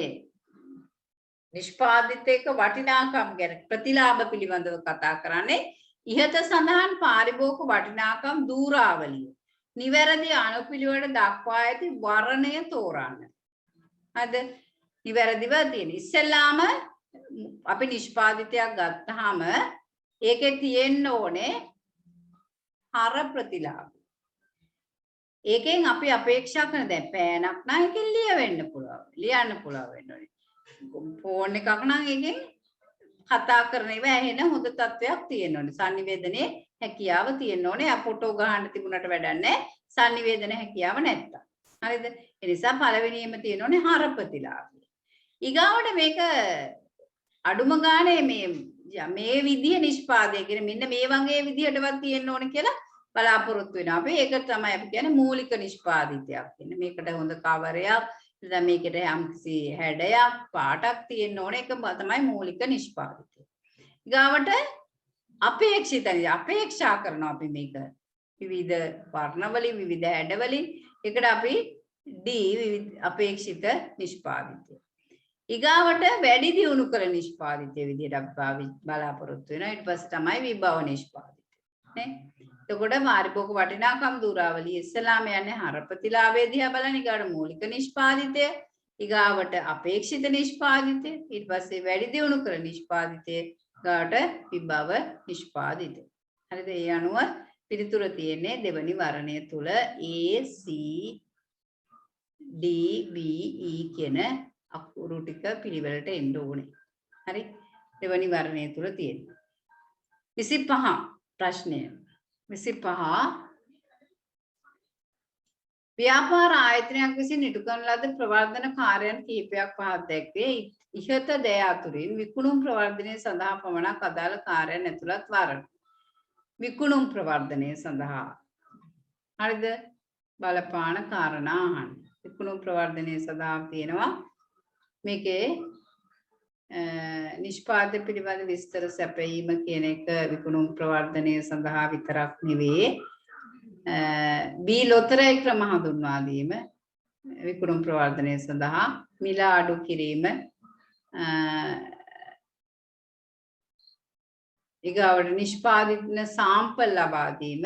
නිෂ්පාදිතයක වටිනාකම් ගැන ප්‍රතිලාභ පිළිබඳව කතා කරන්නේ. ඉහත සඳහන් පාරිභෝගික වටිනාකම් දූරාවලිය නිවැරදි අනුපිළිවෙලට දක්වා ඇති වර්ණය තෝරන්න. හරිද? නිවැරදිව තියෙන. ඉස්සෙල්ලාම අපි නිෂ්පාදිතයක් ගත්තාම ඒකේ තියෙන්න ඕනේ හර ප්‍රතිලාභ. ඒකෙන් අපි අපේක්ෂා කරන දැන් පෑනක් නම් ඒකෙන් ලියවෙන්න පුළුවන්. ලියන්න පුළුවන් වෙන්න ඕනේ. ෆෝන් එකක් නම් ඒකෙන් කතා කරන ඒවා ඇහෙන හොඳ තත්වයක් තියෙන්න ඕනේ. sannivedanaye හැකියාව තියෙන්න ඕනේ. ෆොටෝ ගහන්න තිබුණට වැඩක් නැහැ. sannivedana හැකියාව නැත්තම්. හරිද? ඒ නිසා පළවෙනියෙම තියෙන්න ඕනේ හර ප්‍රතිලාභය. ඊගාවට මේක අඩුම ගානේ මේ විදිය නිෂ්පාදනය කියන මෙන්න මේ වගේ විදියටවත් තියෙන්න ඕනේ කියලා බලාපොරොත්තු වෙනවා. අපි ඒක තමයි අපි කියන්නේ මූලික නිෂ්පාදිතයක් කියන්නේ. මේකට හොඳ කවරයක් දැන් මේකට යම්කිසි හැඩයක් පාටක් තියෙන්න ඕනේ. ඒක තමයි මූලික නිෂ්පාදිතය. ඊගාවට අපේක්ෂා කරනවා අපි මේක විවිධ වර්ණවලින් විවිධ හැඩවලින්. ඒකට අපි D අපේක්ෂිත නිෂ්පාදිතය. ඊගාවට වැඩි දියුණු කළ නිෂ්පාදිතය විදිහට අපි බලාපොරොත්තු වෙනවා. ඊට පස්සේ තමයි විභව නිෂ්පාදිතය. නේ? එතකොට පාරිභෝගික වටිනාකම් දූරාවලිය ඉස්සලාම යන්නේ හර ප්‍රතිලාභය දිහා බලන ඊගාට මූලික නිෂ්පාදිතය, ඊගාවට අපේක්ෂිත නිෂ්පාදිතය, ඊට පස්සේ වැඩි දියුණු කළ නිෂ්පාදිතය, ඊගාට විභව නිෂ්පාදිතය. හරිද? ඒ අනුව පිළිතුර තියෙන්නේ දෙවනි වර්ණය තුල A C D B E කියන අකුරු ටික පිළිවෙලට එන්න ඕනේ. හරි? දෙවනි වර්ණය තුල තියෙනවා. 25 ප්‍රශ්නය. 25 ව්‍යාපාර ආයතනයක් විසින් ඉටු කරන ලද ප්‍රවර්ධන කාර්යයන් කිහිපයක් පහත් දැක්වේ. ඉහත දෑ අතුරින් විකුණුම් ප්‍රවර්ධනය සඳහා පමණක් අදාළ කාර්යයන් ඇතුළත් වරන. විකුණුම් ප්‍රවර්ධනය සඳහා හරිද? බලපාන කාරණා අහන්න. විකුණුම් ප්‍රවර්ධනය සඳහා තියෙනවා මේකේ නිෂ්පාදනය පිළිබඳ විස්තර සැපයීම කියන එක විකුණුම් ප්‍රවර්ධනය සඳහා විතරක් නෙවෙයි. B ලොතරැයි ක්‍රම හඳුන්වා දීම විකුණුම් ප්‍රවර්ධනය සඳහා මිල අඩු කිරීම ඊගාවට නිෂ්පාදිත සාම්පල් ලබා දීම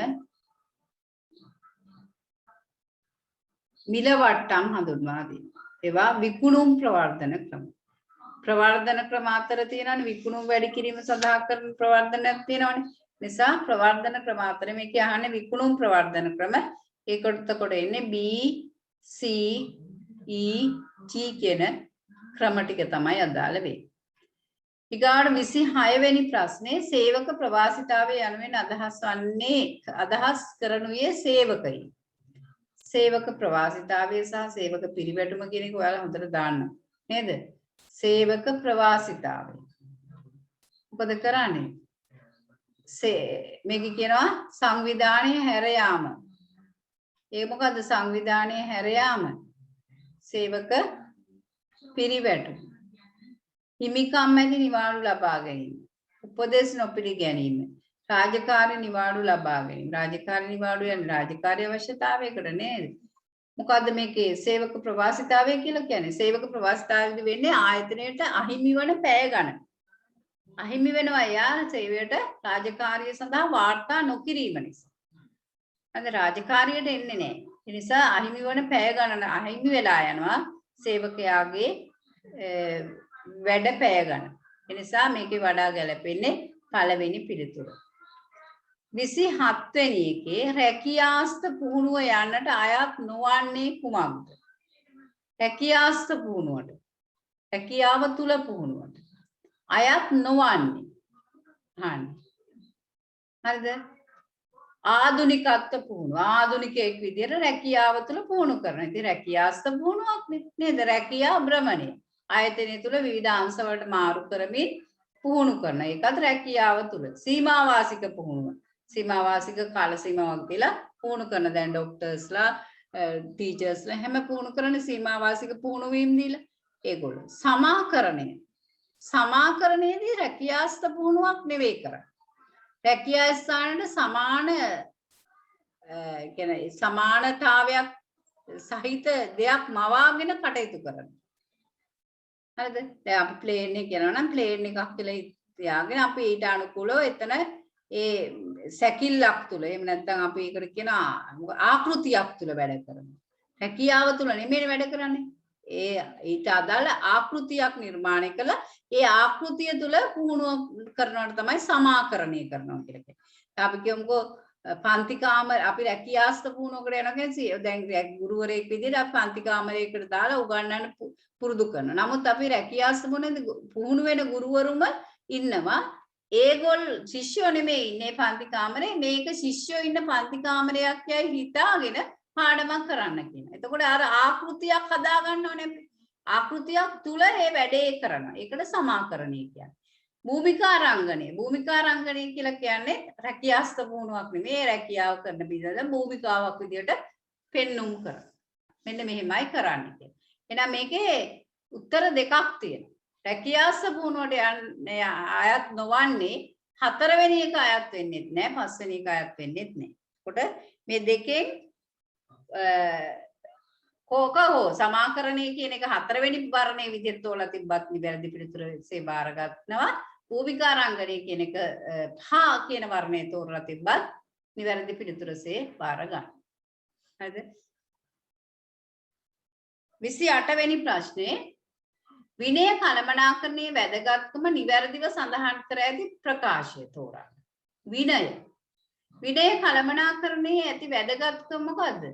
මිල වට්ටම් හඳුන්වා දීම ඒවා විකුණුම් ප්‍රවර්ධන ක්‍රම. ප්‍රවර්ධන ක්‍රම අතර තියෙනවනේ විකුණුම් වැඩි කිරීම සඳහා කරන ප්‍රවර්ධනයක් තියෙනවනේ. නිසා ප්‍රවර්ධන ක්‍රම අතර මේකේ අහන්නේ විකුණුම් ප්‍රවර්ධන ක්‍රම. ඒකට කොට එන්නේ B C E T කියන ක්‍රම ටික තමයි අදාළ වෙන්නේ. ඊගාට 26 වෙනි ප්‍රශ්නේ සේවක ප්‍රවාසිතාවය යනුවෙන් අදහස් කරනුයේ සේවකයි. සේවක ප්‍රවාසිතාවය සහ සේවක පිරිවැටුම කියන එක ඔයාලා හොඳට දාන්න නේද? සේවක ප්‍රවාසිතාවය. මොකද කරන්නේ? මේක කියනවා සංවිධානයේ හැර යාම. ඒ මොකද්ද සංවිධානයේ හැර යාම? සේවක පිරිවැටුම. හිමිකම් ඇති නිවාඩු ලබා ගැනීම. උපදෙස් නොපිළිගැනීම. රාජකාරී නිවාඩු ලබා ගැනීම. රාජකාරී නිවාඩු යන රාජකාරී අවශ්‍යතාවයකට නේද? මොකද්ද මේකේ සේවක ප්‍රවාසිතාවය කියලා කියන්නේ? සේවක ප්‍රවාසිතාවයද වෙන්නේ ආයතනයේට අහිමි වන පැය ගණන. අහිමි වෙනවා යා සේවයට රාජකාරිය සඳහා වාර්තා නොකිරීම නිසා. අද රාජකාරියට එන්නේ නැහැ. ඒ නිසා අහිමි වන පැය ගණන අහිමි වෙලා යනවා සේවකයාගේ වැඩ පැය ගණන. ඒ නිසා මේකේ වඩා ගැලපෙන්නේ පළවෙනි පිළිතුර. 27 වෙනි එකේ රැකියාස්ත පුහුණුව යන්නට අයත් නොවන්නේ කුමක්ද? රැකියාස්ත පුහුණුවට. රැකියාව තුල පුහුණුවට. අයත් නොවන්නේ. හරිද? ආධුනිකත්ව පුහුණුව. ආධුනිකයෙක් විදිහට රැකියාව තුළ පුහුණු කරනවා. ඉතින් රැකියාස්ත පුහුණුවක් නේද? රැකියා භ්‍රමණය. ආයතනය තුළ විවිධ අංශ වලට මාරු කරමින් පුහුණු කරන. ඒකත් රැකියාව තුළ. සීමා වාසික පුහුණුව. සීමා වාසික කාල සීමාවක් දීලා පුහුණු කරන. දැන් ડોක්ටර්ස්ලා ටීචර්ස්ලා හැම පුහුණු කරන සීමා වාසික පුහුණු වීම දීලා ඒගොල්ලෝ. සමාකරණයේදී රැකියාස්ත පුහුණුවක් නෙවෙයි කරන්නේ. රැකියා ස්ථානයේ සමානතාවයක් සහිත දෙයක් මවාගෙන කටයුතු කරනවා. හරිද? දැන් අපි ප්ලේන් එක යනවා නම් ප්ලේන් එකක් කියලා තියාගෙන අපි ඊට අනුකූලව එතන ඒ සැකිල්ලක් තුල එහෙම නැත්නම් අපි ඒකට කියන ආකෘතියක් තුල වැඩ කරනවා. රැකියාව තුල නෙමෙයි වැඩ කරන්නේ. ඒ ඊට අදාළ ආකෘතියක් නිර්මාණය කළා. ඒ ආකෘතිය තුල පුහුණුව කරනවට තමයි සමාකරණය කරනවා කියලා කියන්නේ. අපි කියමුකෝ පන්ති කාමර අපි රැකියාස්ත පුහුණුවකට යනවා කියන්නේ දැන් ගුරුවරයෙක් විදිහට අපි පන්ති කාමරයකට දාලා උගන්වන්න පුරුදු කරනවා. නමුත් අපි රැකියාස්ත පුහුණු වෙන ගුරුවරුම ඉන්නවා. ඒගොල්ලෝ ශිෂ්‍යෝ නෙමෙයි ඉන්නේ පන්ති කාමරේ. මේක ශිෂ්‍යෝ ඉන්න පන්ති කාමරයක් යයි හිතාගෙන පාඩමක් කරන්න කියන. එතකොට අර ආකෘතියක් හදා ගන්න ඕනේ. ආකෘතියක් තුල මේ වැඩේ කරනවා. ඒකට සමාකරණය කියන්නේ. භූමිකාරංගනය කියලා කියන්නේ රැකියාස්ත පුහුණුවක් නෙමෙයි. රැකියාව කරන බිඳලා භූමිකාවක් විදියට පෙන්눔 කරනවා. මෙන්න මෙහෙමයි කරන්නේ කියලා. එහෙනම් මේකේ උත්තර දෙකක් තියෙනවා. රැකියාස්ත පුහුණුවට යන්නේ අයත් නොවන්නේ හතරවෙනි එක අයත් වෙන්නේ නැහැ. පස්වෙනි එක අයත් වෙන්නේ නැහැ. එතකොට මේ දෙකෙන් කෝක හෝ සමාකරණය කියන එක හතරවෙනි වර්ණයේ විදිහට තෝරලා තිබ්බත් නිවැරදි පිළිතුරසේ බාරගන්නවා. භූමිකාරංගනය කියන එක හා කියන වර්ණයේ තෝරලා තිබ්බත් නිවැරදි පිළිතුරසේ බාර ගන්න. හරිද? 28 වෙනි ප්‍රශ්නේ විනය කළමනාකරණයේ වැදගත්කම නිවැරදිව සඳහන් කර ඇති ප්‍රකාශය තෝරන්න. විනය කළමනාකරණයේ ඇති වැදගත්කම මොකද්ද?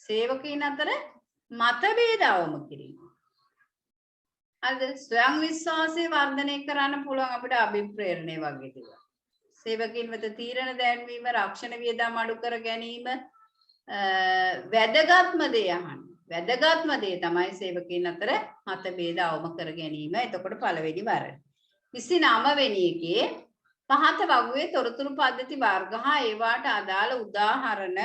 සේවකයන් අතර මතභේද අවම කිරීම. හරිද? ස්වයං විශ්වාසය වර්ධනය කරන්න පුළුවන් අපිට අභිප්‍රේරණය වගේ දේවල්. සේවකයන් වෙත තීරණ දැන්වීම, රක්ෂණ වියදම් අඩු කර ගැනීම වැදගත්ම දේ අහන්න. වැදගත්ම දේ තමයි සේවකයන් අතර මතභේද අවම කර ගැනීම. එතකොට පළවෙනි වරණ. 29 වෙනි එකේ පහත වගුවේ තොරතුරු පද්ධති වර්ග හා ඒවාට අදාළ උදාහරණ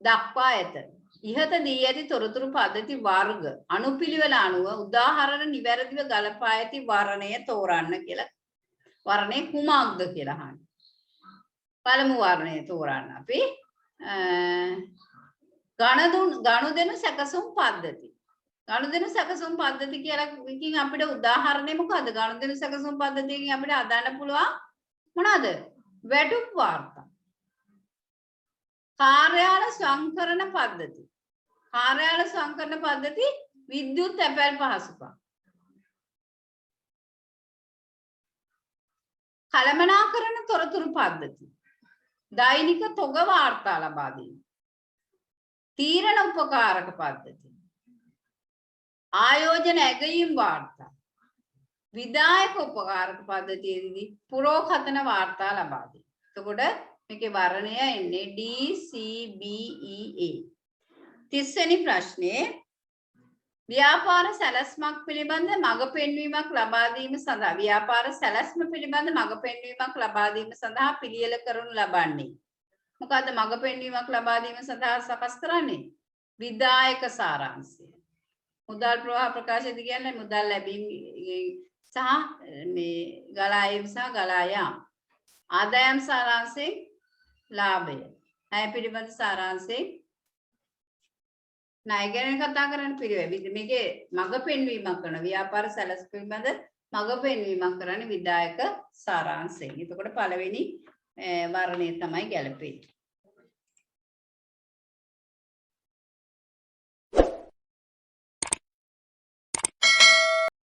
දක්වා ඇත. ඉහත දී ඇති තොරතුරු පද්ධති වර්ග අනුපිළිවෙල අනුව උදාහරණ නිවැරදිව ගලපා ඇති වර්ණය තෝරන්න කියලා. වර්ණය කුමක්ද කියලා අහන්න. පළමු වර්ණය තෝරන්න අපි ගනුදෙනු සැකසුම් පද්ධති. ගනුදෙනු සැකසුම් පද්ධති කියලා එකකින් අපිට උදාහරණය මොකද්ද? ගනුදෙනු සැකසුම් පද්ධතියකින් අපිට අදන්න පුළුවන් මොනවාද? වැටුප් වාර්තා. කාර්යාල සංකරණ පද්ධති. කාර්යාල සංකරණ පද්ධති විද්‍යුත් තැපැල් පහසුකම්. කළමනාකරණ තොරතුරු පද්ධති. දෛනික තොග වාර්තා ලබා දීම. තීරණ උපකාරක පද්ධති. ආයෝජන ඇගයීම් වාර්තා. විදායක උපකාරක පද්ධතියේදී පුරෝකථන වාර්තා ලබා දීම. එතකොට මේකේ වර්ණය එන්නේ D C B E A. 30 වෙනි ප්‍රශ්නේ ව්‍යාපාර සැලැස්මක් පිළිබඳ මඟ පෙන්වීමක් ලබා දීම සඳහා ව්‍යාපාර සැලැස්ම පිළිබඳ මඟ පෙන්වීමක් ලබා දීම සඳහා පිළියෙල කරනු ලබන්නේ. මොකද්ද මඟ පෙන්වීමක් ලබා දීම සඳහා සකස් කරන්නේ? විදායක සාරාංශය. මුදල් ප්‍රවාහ ප්‍රකාශයද කියන්නේ මුදල් ලැබීම සහ මේ ගලා ඒම සහ ගලා යාම. ආදායම් සාරාංශයෙන් ලාභය. ණය පිළිබඳ සාරාංශයෙන් ණය ගැන කතා කරන්න පිළිවෙල. මේකේ මඟ පෙන්වීමක් කරන ව්‍යාපාර සැලැස්ම පිළිබඳ මඟ පෙන්වීමක් කරන්නේ විදායක සාරාංශයෙන්. එතකොට පළවෙනි වර්ණය තමයි ගැලපෙන්නේ.